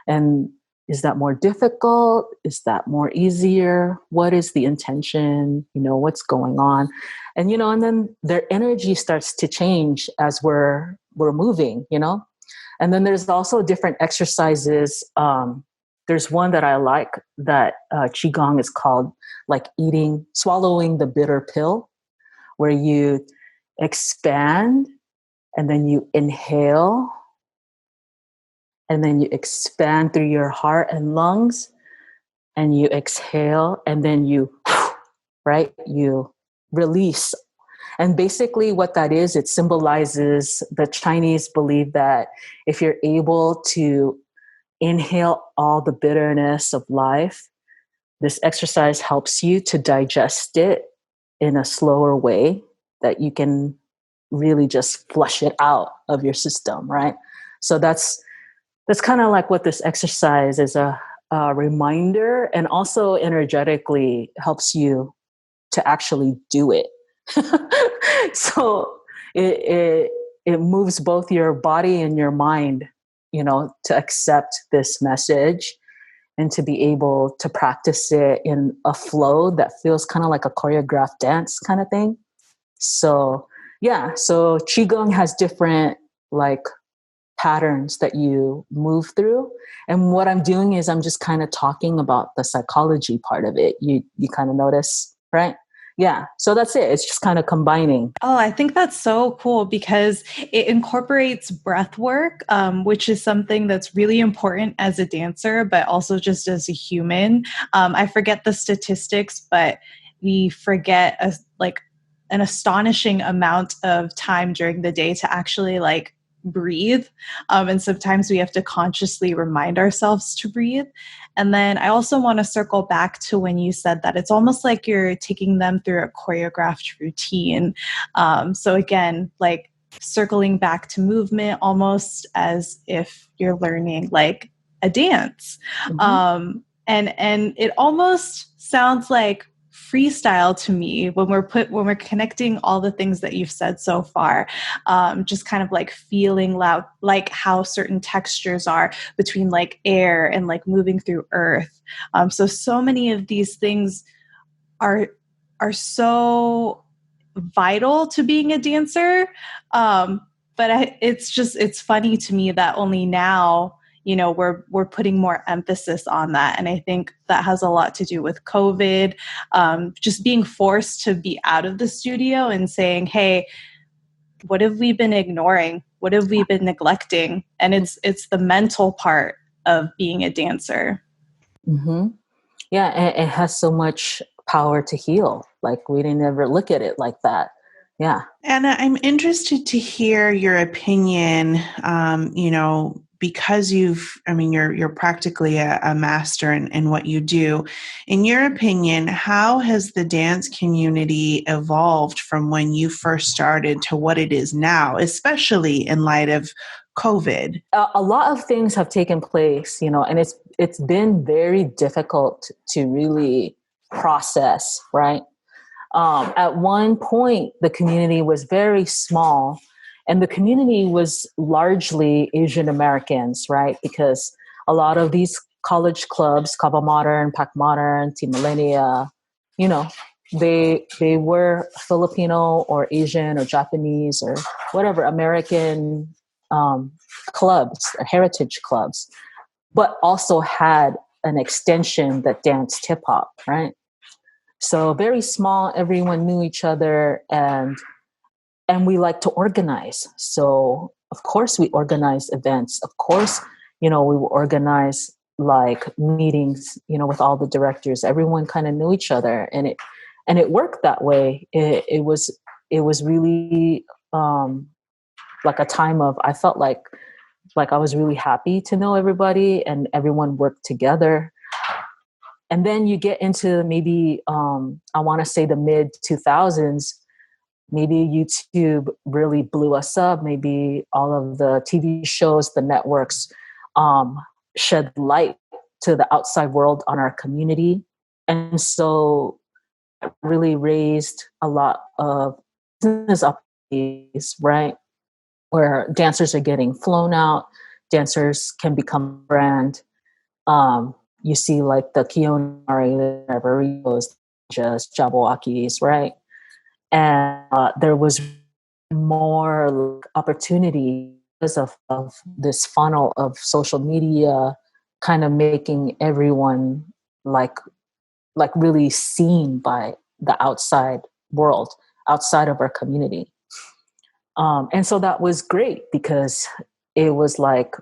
And is that more difficult? Is that more easier? What is the intention? What's going on? And, and then their energy starts to change as we're moving, And then there's also different exercises. There's one that I like that Qigong is called like swallowing the bitter pill, where you expand and then you inhale, and then you expand through your heart and lungs, and you exhale, and then you right? You release. And basically what that is, it symbolizes the Chinese belief that if you're able to inhale all the bitterness of life, this exercise helps you to digest it in a slower way that you can really just flush it out of your system, right? So that's kind of like what this exercise is, a reminder, and also energetically helps you to actually do it. So it moves both your body and your mind, to accept this message and to be able to practice it in a flow that feels kind of like a choreographed dance kind of thing. So yeah, so Chi Gong has different like patterns that you move through. And what I'm doing is I'm just kind of talking about the psychology part of it. You kind of notice, right? Yeah. So that's it. It's just kind of combining. Oh, I think that's so cool because it incorporates breath work, which is something that's really important as a dancer, but also just as a human. I forget the statistics, but we forget an astonishing amount of time during the day to actually breathe. And sometimes we have to consciously remind ourselves to breathe. And then I also want to circle back to when you said that it's almost like you're taking them through a choreographed routine. So again, like circling back to movement almost as if you're learning like a dance. Mm-hmm. And it almost sounds like freestyle to me when we're connecting all the things that you've said so far, just kind of like feeling loud, like how certain textures are between like air and like moving through earth. So many of these things are so vital to being a dancer. But it's funny to me that only now, we're putting more emphasis on that. And I think that has a lot to do with COVID, just being forced to be out of the studio and saying, hey, what have we been ignoring? What have we been neglecting? And it's the mental part of being a dancer. Mm-hmm. Yeah, and it has so much power to heal. Like we didn't ever look at it like that. Yeah. Anna, I'm interested to hear your opinion, because you're practically a master in what you do. In your opinion, how has the dance community evolved from when you first started to what it is now, especially in light of COVID? A lot of things have taken place, and it's been very difficult to really process, right? At one point, the community was very small, and the community was largely Asian Americans, right? Because a lot of these college clubs, Kaba Modern, Pac Modern, Team Millennia, they were Filipino or Asian or Japanese or whatever American clubs, heritage clubs, but also had an extension that danced hip hop, right? So very small, everyone knew each other, and we like to organize. So of course we organize events. Of course, we will organize like meetings, with all the directors. Everyone kind of knew each other, and it worked that way. It was really like a time of, I felt like I was really happy to know everybody and everyone worked together. And then you get into maybe, I want to say the mid 2000s, maybe YouTube really blew us up. Maybe all of the TV shows, the networks shed light to the outside world on our community. And so it really raised a lot of business opportunities, right? Where dancers are getting flown out, dancers can become brand. You see like the Kiyonari, Barrios, just Jabberwockies, right? And there was more opportunity because of this funnel of social media kind of making everyone like really seen by the outside world, outside of our community. And so that was great because it was like,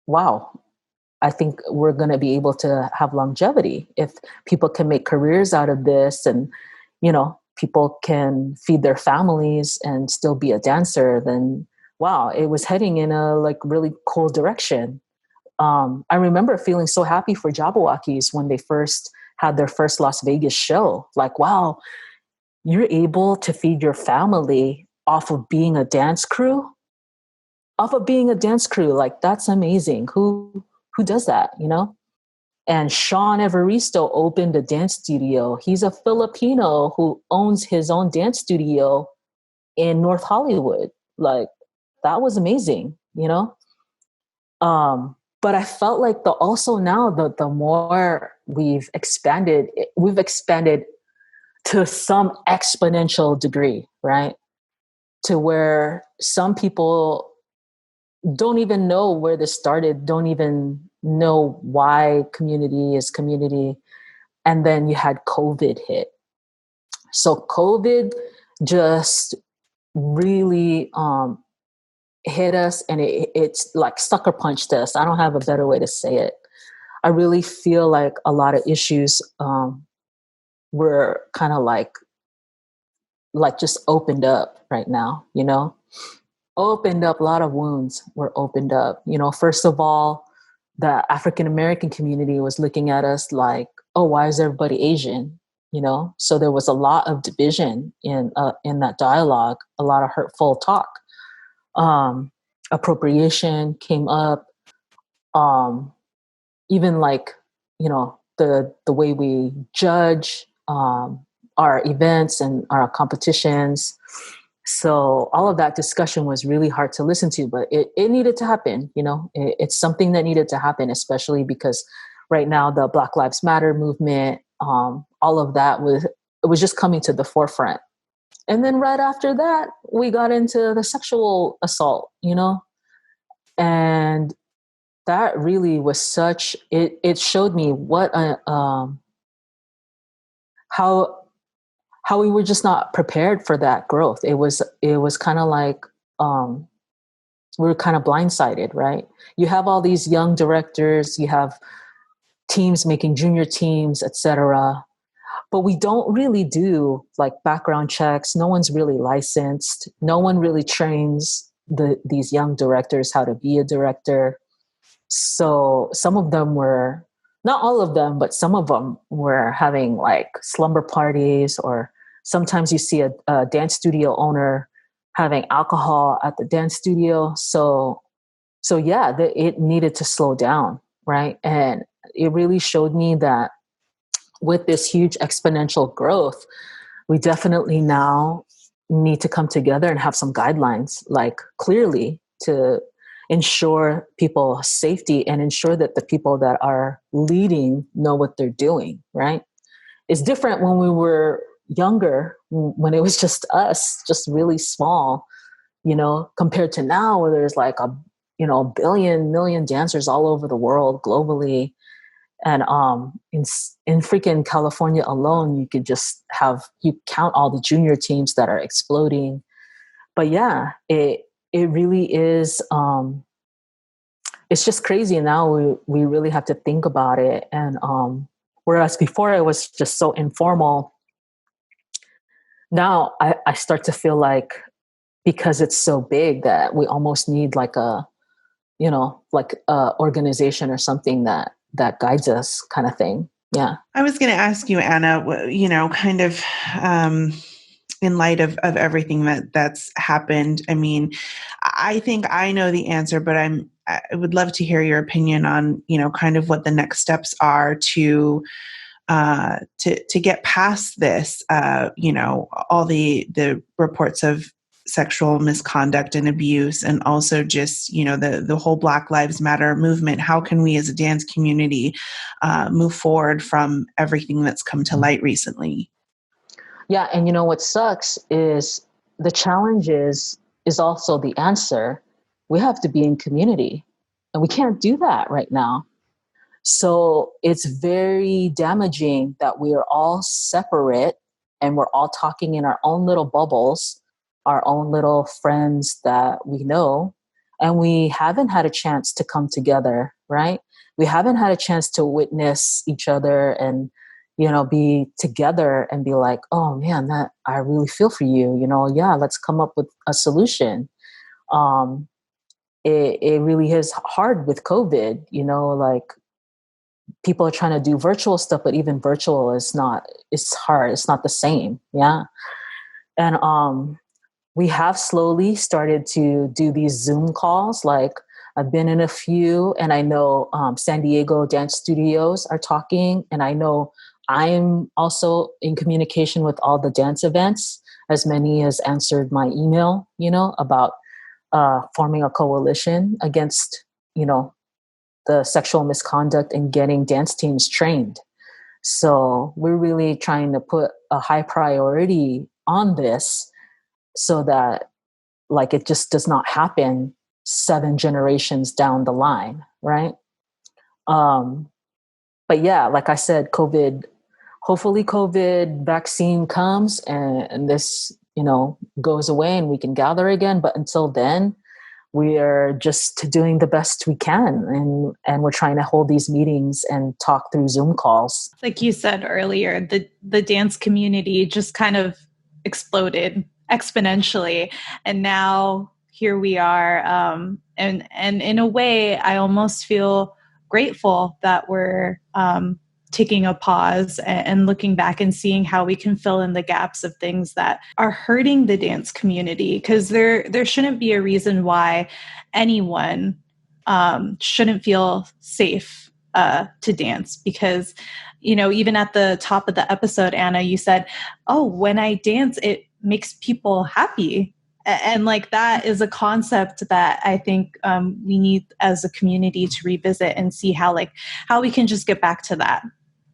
wow, I think we're going to be able to have longevity if people can make careers out of this, and, you know, people can feed their families and still be a dancer. Then, wow, it was heading in a like really cool direction. I remember feeling so happy for Jabberwockies when they first had their first Las Vegas show. Like, wow, you're able to feed your family off of being a dance crew? Off of being a dance crew, like, that's amazing. Who does that, you know? And Sean Evaristo opened a dance studio. He's a Filipino who owns his own dance studio in North Hollywood. Like, that was amazing, you know? But I felt like also now the more we've expanded to some exponential degree, right? To where some people don't even know where this started, don't even know why community is community. And then you had COVID hit. So COVID just really hit us, and it's like sucker punched us. I don't have a better way to say it. I really feel like a lot of issues were kind of like just opened up right now, you know? Opened up, a lot of wounds were opened up. You know, first of all, the African American community was looking at us like, oh, why is everybody Asian? You know, so there was a lot of division in that dialogue, a lot of hurtful talk. Appropriation came up. Even like, you know, the way we judge our events and our competitions. So all of that discussion was really hard to listen to, but it needed to happen. You know, it's something that needed to happen, especially because right now the Black Lives Matter movement, all of that was just coming to the forefront. And then right after that, we got into the sexual assault, you know, and that really was it showed me what how we were just not prepared for that growth. It was kind of like we were kind of blindsided, right? You have all these young directors, you have teams making junior teams, etc. But we don't really do like background checks. No one's really licensed. No one really trains these young directors how to be a director. So some of them were, not all of them, but some of them were having like slumber parties, or sometimes you see a dance studio owner having alcohol at the dance studio. So yeah, it needed to slow down, right? And it really showed me that with this huge exponential growth, we definitely now need to come together and have some guidelines, like clearly, to ensure people's safety and ensure that the people that are leading know what they're doing, right? It's different when we were younger, when it was just us, just really small, you know, compared to now where there's like a million dancers all over the world globally. And in freaking California alone, you could just you count all the junior teams that are exploding. But yeah, it really is. It's just crazy. And now we really have to think about it. And whereas before it was just so informal, now I start to feel like, because it's so big, that we almost need like a organization or something that guides us, kind of thing. Yeah. I was going to ask you, Anna, kind of in light of everything that's happened. I mean, I think I know the answer, but I would love to hear your opinion on, kind of what the next steps are to get past this, all the reports of sexual misconduct and abuse, and also just, the whole Black Lives Matter movement. How can we as a dance community move forward from everything that's come to light recently? Yeah. And what sucks is the challenge is also the answer. We have to be in community, and we can't do that right now. So it's very damaging that we are all separate and we're all talking in our own little bubbles, our own little friends that we know, and we haven't had a chance to come together right? We haven't had a chance to witness each other and, be together and be like, oh man, that I really feel for you. Yeah, let's come up with a solution. It really is hard with COVID, like people are trying to do virtual stuff, but even virtual it's hard. It's not the same. Yeah. And, we have slowly started to do these Zoom calls. Like I've been in a few, and I know San Diego dance studios are talking, and I know I'm also in communication with all the dance events, as many as answered my email, about forming a coalition against, the sexual misconduct and getting dance teams trained. So we're really trying to put a high priority on this so that like it just does not happen 7 generations down the line, right? But yeah, like I said, hopefully COVID vaccine comes and this, goes away and we can gather again. But until then, we are just doing the best we can. And we're trying to hold these meetings and talk through Zoom calls. Like you said earlier, the dance community just kind of exploded exponentially. And now here we are. And in a way, I almost feel grateful that we're taking a pause and looking back and seeing how we can fill in the gaps of things that are hurting the dance community. Because there shouldn't be a reason why anyone shouldn't feel safe to dance. Because, even at the top of the episode, Anna, you said, oh, when I dance, it makes people happy. And like that is a concept that I think we need as a community to revisit and see how we can just get back to that.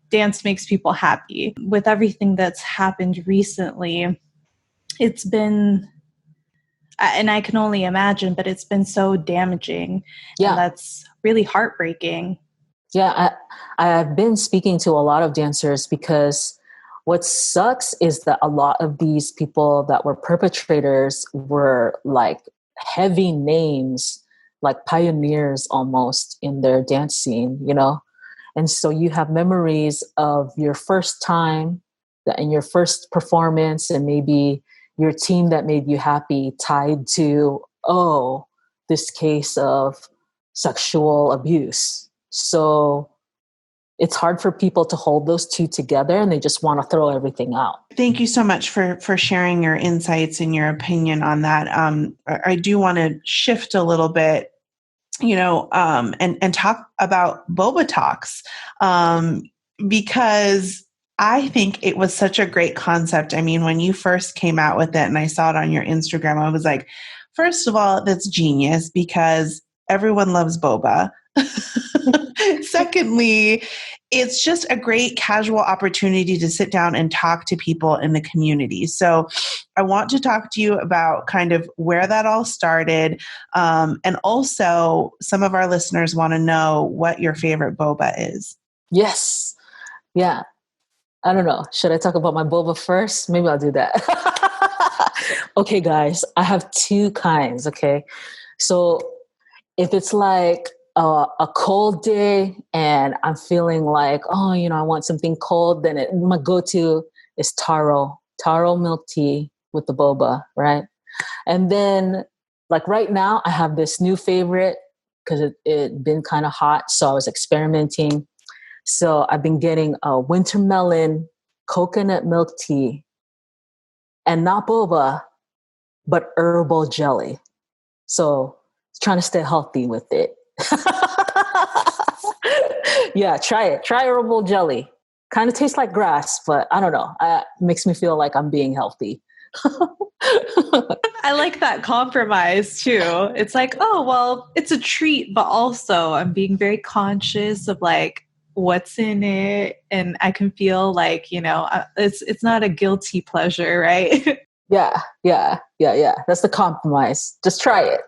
Dance makes people happy. With everything that's happened recently, it's been, and I can only imagine, but it's been so damaging. Yeah. And that's really heartbreaking. Yeah, I've been speaking to a lot of dancers because what sucks is that a lot of these people that were perpetrators were like heavy names, like pioneers almost in their dance scene, And so you have memories of your first time and your first performance and maybe your team that made you happy tied to, this case of sexual abuse. So it's hard for people to hold those two together and they just want to throw everything out. Thank you so much for sharing your insights and your opinion on that. I do want to shift a little bit, and talk about Boba Talks, because I think it was such a great concept. I mean, when you first came out with it and I saw it on your Instagram, I was like, first of all, that's genius because everyone loves boba. Secondly, it's just a great casual opportunity to sit down and talk to people in the community. So I want to talk to you about kind of where that all started. And also some of our listeners want to know what your favorite boba is. Yes. Yeah. I don't know. Should I talk about my boba first? Maybe I'll do that. Okay, guys, I have 2 kinds. Okay. So if it's like a cold day and I'm feeling like, I want something cold, then my go-to is taro milk tea with the boba, right? And then like right now I have this new favorite because it been kind of hot. So I was experimenting. So I've been getting a winter melon coconut milk tea and not boba, but herbal jelly. So trying to stay healthy with it. Yeah, try it. Try herbal jelly. Kind of tastes like grass, but I don't know. It makes me feel like I'm being healthy. I like that compromise too. It's like, it's a treat, but also I'm being very conscious of like what's in it, and I can feel like it's not a guilty pleasure, right? Yeah. That's the compromise. Just try it.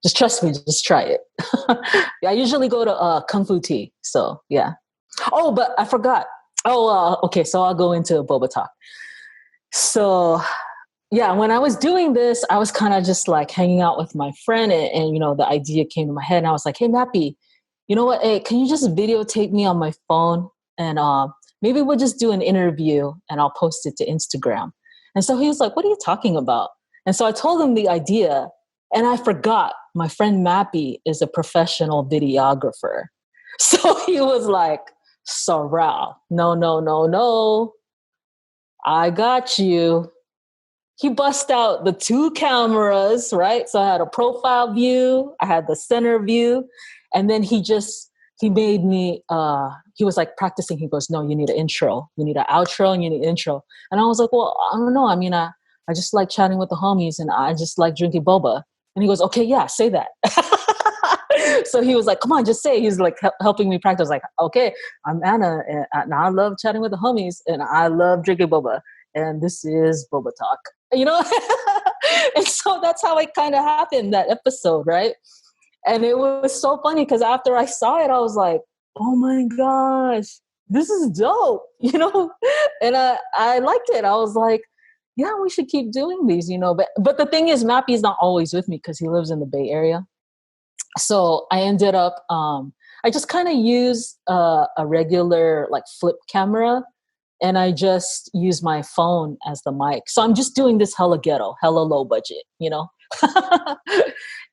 Just trust me. Just try it. I usually go to Kung Fu Tea. So yeah. Oh, but I forgot. Okay. So I'll go into Boba Talk. So yeah, when I was doing this, I was kind of just like hanging out with my friend and the idea came to my head and I was like, hey, Mappy, you know what? Hey, can you just videotape me on my phone? And maybe we'll just do an interview and I'll post it to Instagram. And so he was like, what are you talking about? And so I told him the idea, and I forgot my friend Mappy is a professional videographer. So he was like, Sarao, no. I got you. He bust out the 2 cameras, right? So I had a profile view, I had the center view, and then he made me, he was like practicing. He goes, no, you need an intro. You need an outro and you need an intro. And I was like, well, I don't know. I mean, I just like chatting with the homies and I just like drinking boba. And he goes, okay, yeah, say that. So he was like, come on, just say it. He's like helping me practice. Like, okay, I'm Anna and I love chatting with the homies and I love drinking boba. And this is Boba Talk, you know? And so that's how it kind of happened, that episode, right? And it was so funny because after I saw it, I was like, oh my gosh, this is dope, you know? And I liked it. I was like, yeah, we should keep doing these, you know? But the thing is, Mappy's not always with me because he lives in the Bay Area. So I ended up, I just kind of use a regular like flip camera, and I just use my phone as the mic. So I'm just doing this hella ghetto, hella low budget, you know?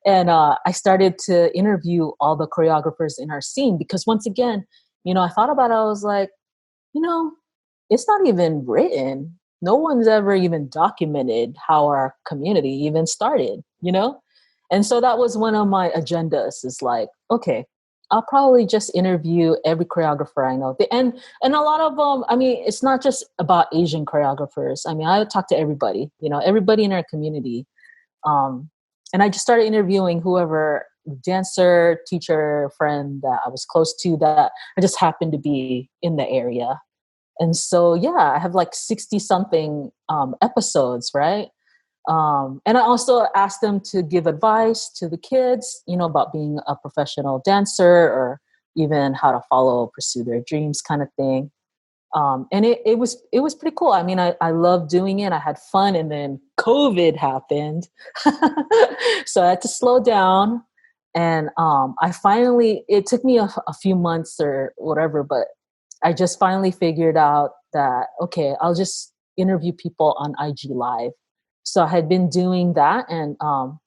And I started to interview all the choreographers in our scene because once again, you know, I thought about it, I was like, you know, it's not even written. No one's ever even documented how our community even started, you know? And so that was one of my agendas, is like, okay, I'll probably just interview every choreographer I know. And a lot of them, I mean, it's not just about Asian choreographers. I mean, I would talk to everybody, you know, everybody in our community. And I just started interviewing whoever dancer, teacher, friend that I was close to that I just happened to be in the area. And so, yeah, I have like 60 something episodes, right? And I also asked them to give advice to the kids, you know, about being a professional dancer or even how to pursue their dreams kind of thing. And it was pretty cool. I mean, I loved doing it. I had fun, and then COVID happened. So I had to slow down. And it took me a few months or whatever, but I just finally figured out that, okay, I'll just interview people on IG Live. So I had been doing that. And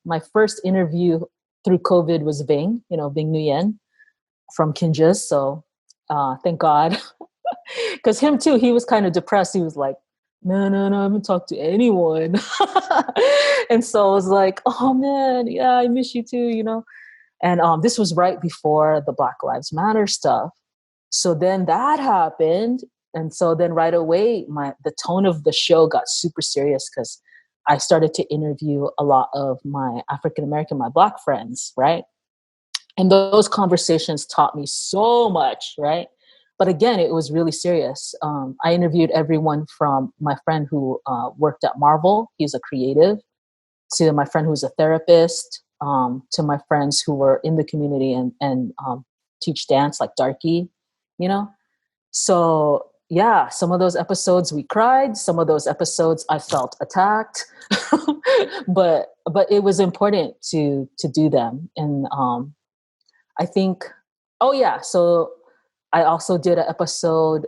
my first interview through COVID was Ving Nguyen from Kinjaz. So thank God. Because him too, he was kind of depressed. He was like, no, I haven't talked to anyone. And so I was like, oh man, yeah, I miss you too, you know. And this was right before the Black Lives Matter stuff. So then that happened. And so then right away, the tone of the show got super serious because I started to interview a lot of my African-American, my Black friends, right? And those conversations taught me so much, right? But again, it was really serious. I interviewed everyone from my friend who worked at Marvel. He's a creative, to my friend who's a therapist, to my friends who were in the community and teach dance, like Darky, you know? So yeah, some of those episodes we cried. Some of those episodes I felt attacked, but it was important to do them. And I think, oh yeah, so I also did an episode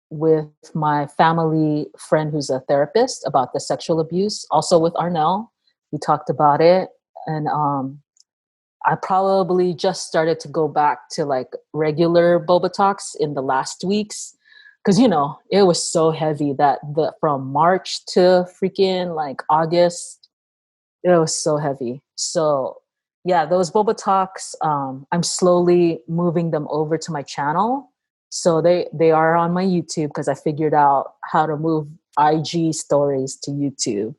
with my family friend who's a therapist about the sexual abuse, also with Arnell. We talked about it. And I probably just started to go back to like regular Boba Talks in the last weeks. Because, you know, it was so heavy that from March to freaking like August, it was so heavy. So yeah, those Boba Talks, I'm slowly moving them over to my channel. So they are on my YouTube because I figured out how to move IG stories to YouTube.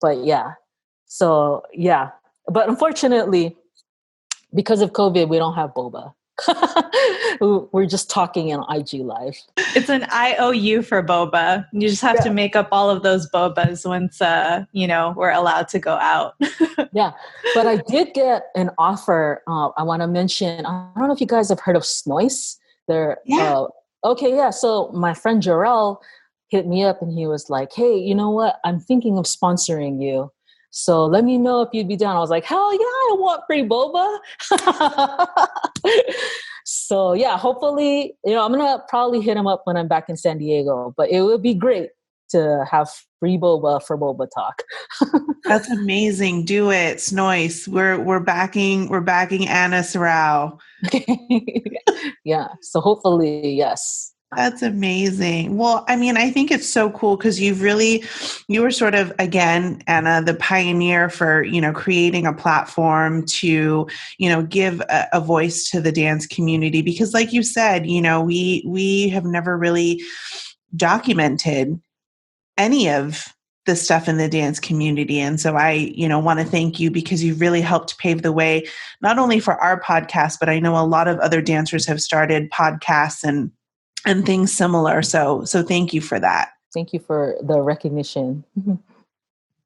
But yeah, so yeah. But unfortunately, because of COVID, we don't have Boba. We're just talking in IG Live. It's an IOU for Boba. You just have to make up all of those Bobas once, we're allowed to go out. Yeah. But I did get an offer. I want to mention, I don't know if you guys have heard of Snoice. Okay. Yeah. So my friend Jarrell hit me up and he was like, hey, you know what? I'm thinking of sponsoring you. So let me know if you'd be down. I was like, hell yeah, I want free boba. So yeah, hopefully, I'm going to probably hit him up when I'm back in San Diego, but it would be great to have free boba for Boba Talk. That's amazing. Do it. It's nice. We're backing Anna Sarao. Yeah. So hopefully, yes. That's amazing. Well, I mean, I think it's so cool because you were sort of, again, Anna, the pioneer for, creating a platform to, give a voice to the dance community. Because like you said, we have never really documented any of the stuff in the dance community. And so I, want to thank you because you've really helped pave the way, not only for our podcast, but I know a lot of other dancers have started podcasts and things similar. So thank you for that. Thank you for the recognition.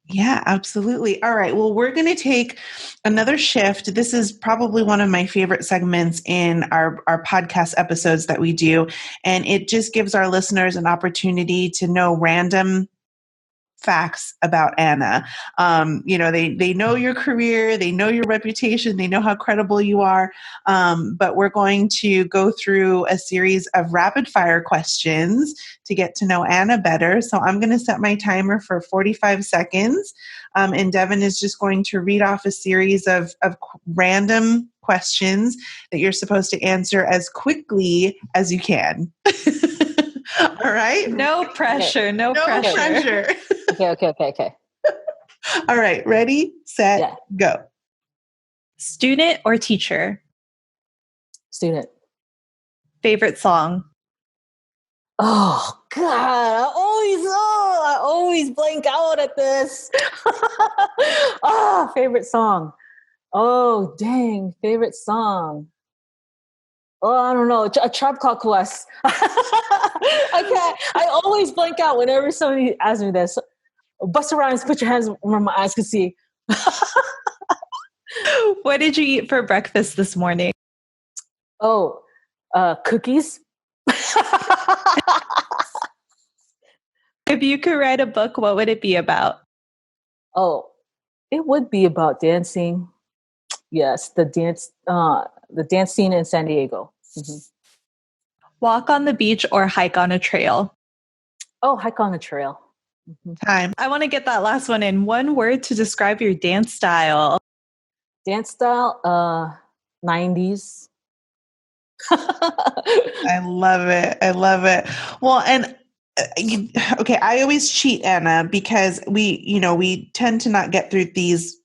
Yeah, absolutely. All right. Well, we're going to take another shift. This is probably one of my favorite segments in our podcast episodes that we do. And it just gives our listeners an opportunity to know random facts about Anna. They know your career, they know your reputation, they know how credible you are. But we're going to go through a series of rapid fire questions to get to know Anna better. So I'm going to set my timer for 45 seconds. And Devin is just going to read off a series of random questions that you're supposed to answer as quickly as you can. All right. No pressure. No pressure. Okay. All right. Ready, set, go. Student or teacher? Student. Favorite song? Oh God, I always blank out at this. Favorite song. Oh dang, favorite song. Oh, I don't know. A Tribe Called Quest. I always blank out whenever somebody asks me this. Busta Rhymes, put your hands where my eyes can see. What did you eat for breakfast this morning? Oh, cookies. If you could write a book, what would it be about? Oh, it would be about dancing. Yes, the dance scene in San Diego. Mm-hmm. Walk on the beach or hike on a trail? Oh, hike on a trail. Mm-hmm. Time. I want to get that last one in. One word to describe your dance style. Dance style, 90s. I love it. Well, and okay, I always cheat, Anna, because we tend to not get through these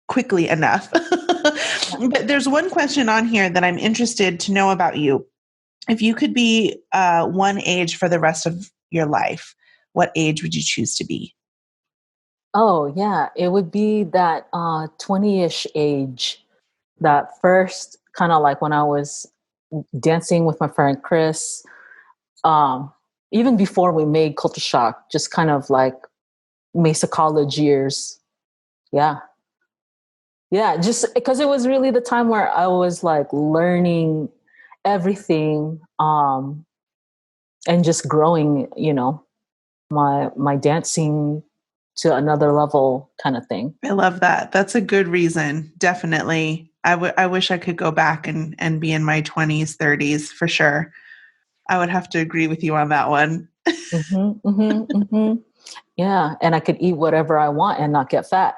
quickly enough. But there's one question on here that I'm interested to know about you. If you could be one age for the rest of your life, what age would you choose to be? Oh, yeah. It would be that 20-ish age. That first kind of like when I was dancing with my friend Chris. Even before we made Culture Shock, just kind of like Mesa College years. Yeah. Yeah, just because it was really the time where I was like learning everything and just growing, my dancing to another level kind of thing. I love that. That's a good reason. Definitely. I wish I could go back and be in my 20s, 30s for sure. I would have to agree with you on that one. Yeah. And I could eat whatever I want and not get fat.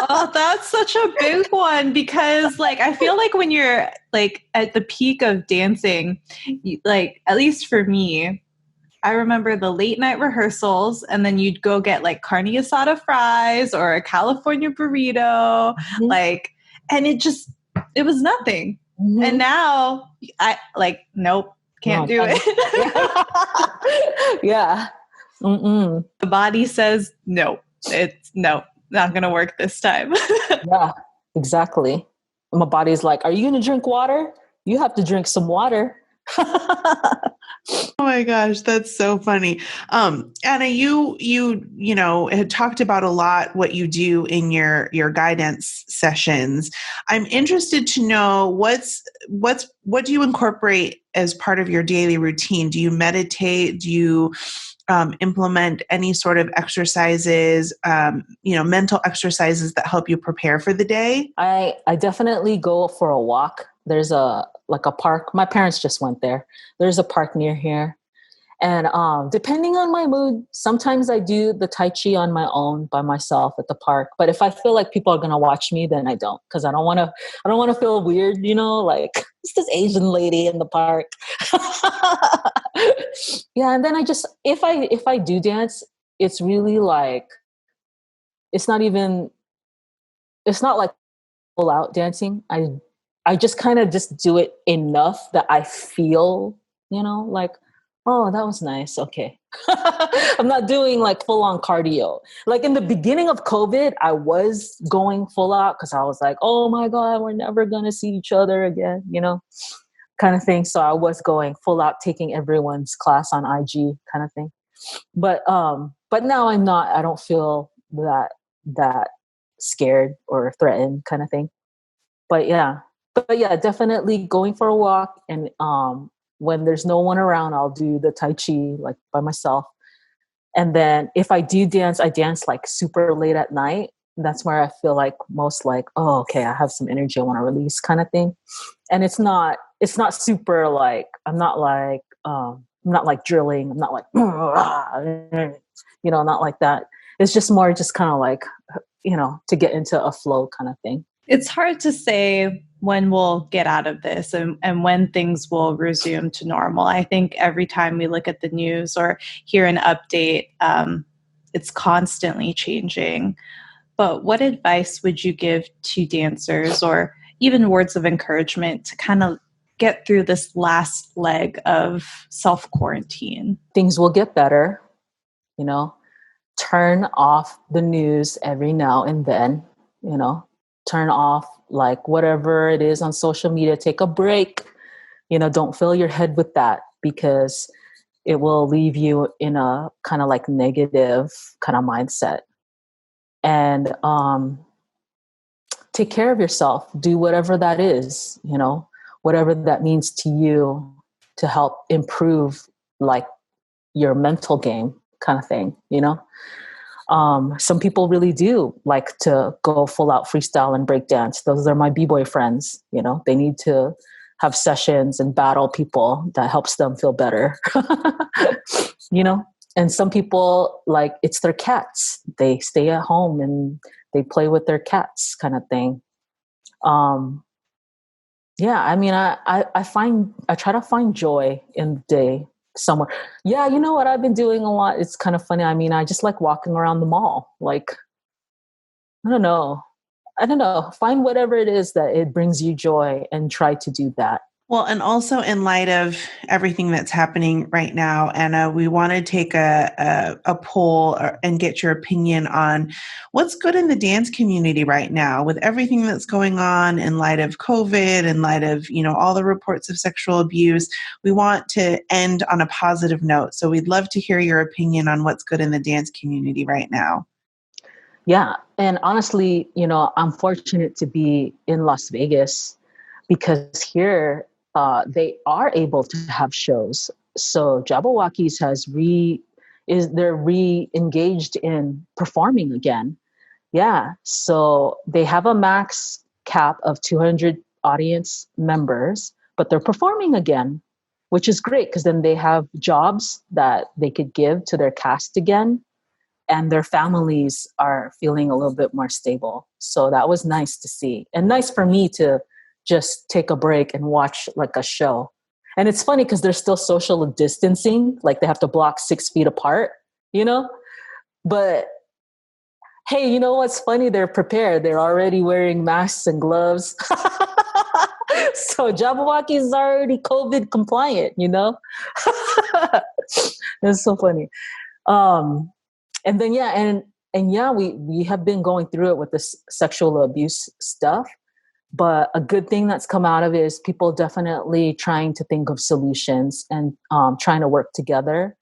Oh, that's such a big one because I feel like when you're at the peak of dancing, at least for me, I remember the late night rehearsals and then you'd go get carne asada fries or a California burrito, and it was nothing. Mm-hmm. And now I nope, can't do it. Yeah. Mm-mm. The body says, no, it's no. Not going to work this time. Yeah, exactly. My body's like, are you going to drink water? You have to drink some water. Oh my gosh, that's so funny. Anna, you had talked about a lot what you do in your guidance sessions. I'm interested to know what do you incorporate as part of your daily routine? Do you meditate? Do you implement any sort of exercises, mental exercises that help you prepare for the day? I definitely go for a walk. There's a park. My parents just went there. There's a park near here. And depending on my mood, sometimes I do the Tai Chi on my own by myself at the park. But if I feel like people are gonna watch me, then I don't, because I don't want to feel weird, like it's this Asian lady in the park. Yeah, and then I just if I do dance, it's really like it's not like full out dancing. I just kind of just do it enough that I feel, like, oh, that was nice. Okay. I'm not doing like full on cardio. Like in the beginning of COVID, I was going full out because I was like, oh my God, we're never going to see each other again, kind of thing. So I was going full out, taking everyone's class on IG kind of thing. But now I'm not, I don't feel that scared or threatened kind of thing. But yeah, definitely going for a walk. And when there's no one around, I'll do the Tai Chi like by myself. And then if I do dance, I dance like super late at night. That's where I feel like most like, oh, okay, I have some energy I want to release kind of thing. And it's not super like, I'm not like drilling. I'm not like, not like that. It's just more just kind of like, to get into a flow kind of thing. It's hard to say when we'll get out of this and when things will resume to normal. I think every time we look at the news or hear an update, it's constantly changing. But what advice would you give to dancers, or even words of encouragement to kind of get through this last leg of self-quarantine? Things will get better, turn off the news every now and then, turn off like whatever it is on social media, take a break, don't fill your head with that, because it will leave you in a kind of like negative kind of mindset. And take care of yourself, do whatever that is, whatever that means to you, to help improve like your mental game kind of thing, Some people really do like to go full out freestyle and break dance. Those are my b-boy friends, they need to have sessions and battle people. That helps them feel better, And some people, like, it's their cats. They stay at home and they play with their cats kind of thing. Yeah, I mean, I try to find joy in the day somewhere. Yeah, you know what I've been doing a lot? It's kind of funny. I mean, I just like walking around the mall. Like, I don't know. Find whatever it is that it brings you joy and try to do that. Well, and also in light of everything that's happening right now, Anna, we want to take a poll and get your opinion on what's good in the dance community right now with everything that's going on in light of COVID, in light of, all the reports of sexual abuse. We want to end on a positive note. So we'd love to hear your opinion on what's good in the dance community right now. Yeah. And honestly, I'm fortunate to be in Las Vegas, because here, they are able to have shows. So Jabberwockies they're re-engaged in performing again. Yeah. So they have a max cap of 200 audience members, but they're performing again, which is great, because then they have jobs that they could give to their cast again, and their families are feeling a little bit more stable. So that was nice to see, and nice for me to just take a break and watch like a show. And it's funny because they're still social distancing, like they have to block 6 feet apart, but hey, you know what's funny? They're prepared. They're already wearing masks and gloves. So Jabberwocky is already COVID compliant, It's so funny. And then, we have been going through it with this sexual abuse stuff. But a good thing that's come out of it is people definitely trying to think of solutions and trying to work together.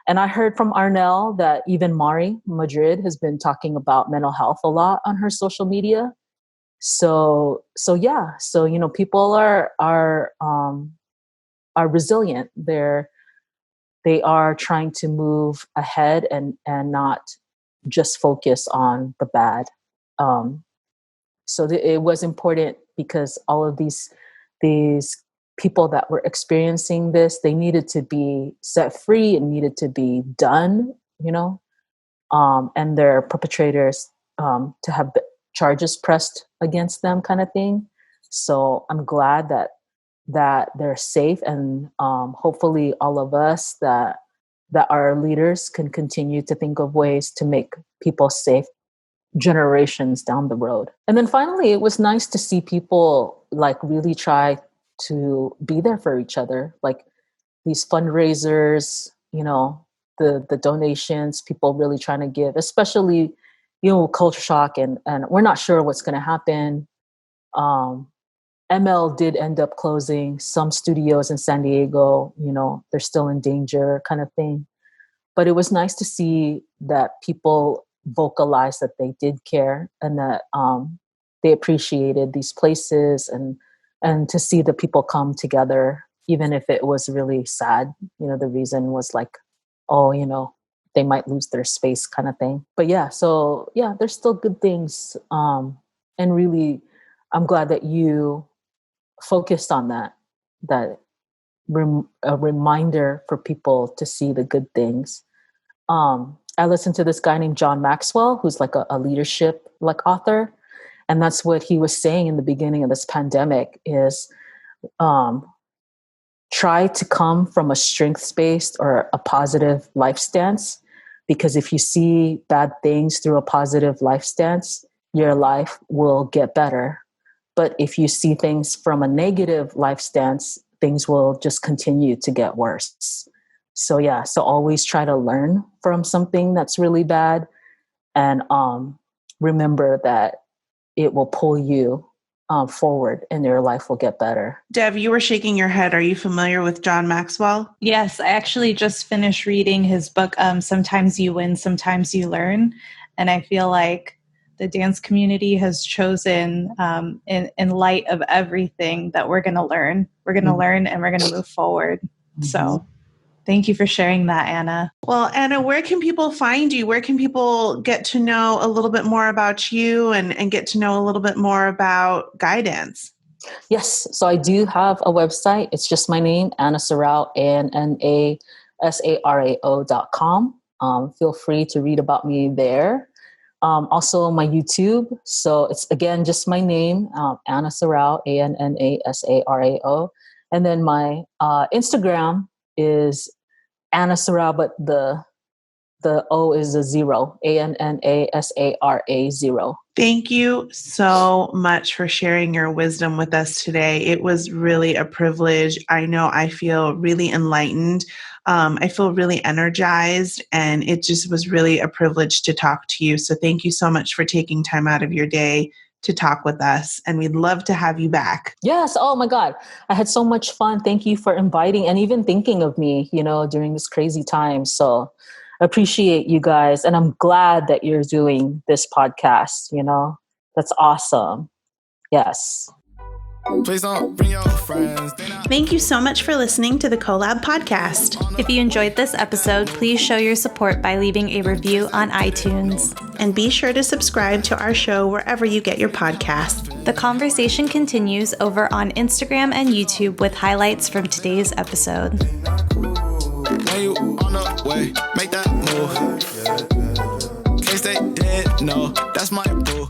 And I heard from Arnell that even Mari Madrid has been talking about mental health a lot on her social media. So people are resilient. they are trying to move ahead and not just focus on the bad. So it was important because all of these people that were experiencing this, they needed to be set free and needed to be done, and their perpetrators to have charges pressed against them, kind of thing. So I'm glad that they're safe, and hopefully all of us that our leaders can continue to think of ways to make people safe generations down the road. And then finally, it was nice to see people like really try to be there for each other, like these fundraisers, the donations, people really trying to give, especially, culture shock, and we're not sure what's going to happen. ML did end up closing some studios in San Diego, they're still in danger, kind of thing. But it was nice to see that people vocalized that they did care, and that they appreciated these places, and to see the people come together, even if it was really sad. The reason was like, they might lose their space, kind of thing. But there's still good things. And really, I'm glad that you focused on that a reminder for people to see the good things. I listened to this guy named John Maxwell, who's like a leadership author. And that's what he was saying in the beginning of this pandemic is try to come from a strengths-based or a positive life stance. Because if you see bad things through a positive life stance, your life will get better. But if you see things from a negative life stance, things will just continue to get worse. So always try to learn from something that's really bad, and remember that it will pull you forward and your life will get better. Dev, you were shaking your head. Are you familiar with John Maxwell? Yes, I actually just finished reading his book, Sometimes You Win, Sometimes You Learn. And I feel like the dance community has chosen, in light of everything, that we're going to learn. We're going to learn and we're going to move forward. Mm-hmm. So thank you for sharing that, Anna. Well, Anna, where can people find you? Where can people get to know a little bit more about you and get to know a little bit more about guidance? Yes. So I do have a website. It's just my name, Anna Sarao, ANNASARAO.com. Feel free to read about me there. Also my YouTube. So it's, again, just my name, Anna Sarao, ANNASARAO. And then my Instagram is Anna Sarao, but the O is a 0, ANNASARA 0. Thank you so much for sharing your wisdom with us today. It was really a privilege. I know I feel really enlightened. I feel really energized, and it just was really a privilege to talk to you. So thank you so much for taking time out of your day to talk with us, and we'd love to have you back. Yes. Oh my God. I had so much fun. Thank you for inviting and even thinking of me, during this crazy time. So appreciate you guys. And I'm glad that you're doing this podcast, that's awesome. Yes. Please don't bring your friends. Thank you so much for listening to the Collab podcast. If you enjoyed this episode, please show your support by leaving a review on iTunes. And be sure to subscribe to our show wherever you get your podcast. The conversation continues over on Instagram and YouTube with highlights from today's episode. When you on the way, make that move. Can't stay dead, no, that's my boo.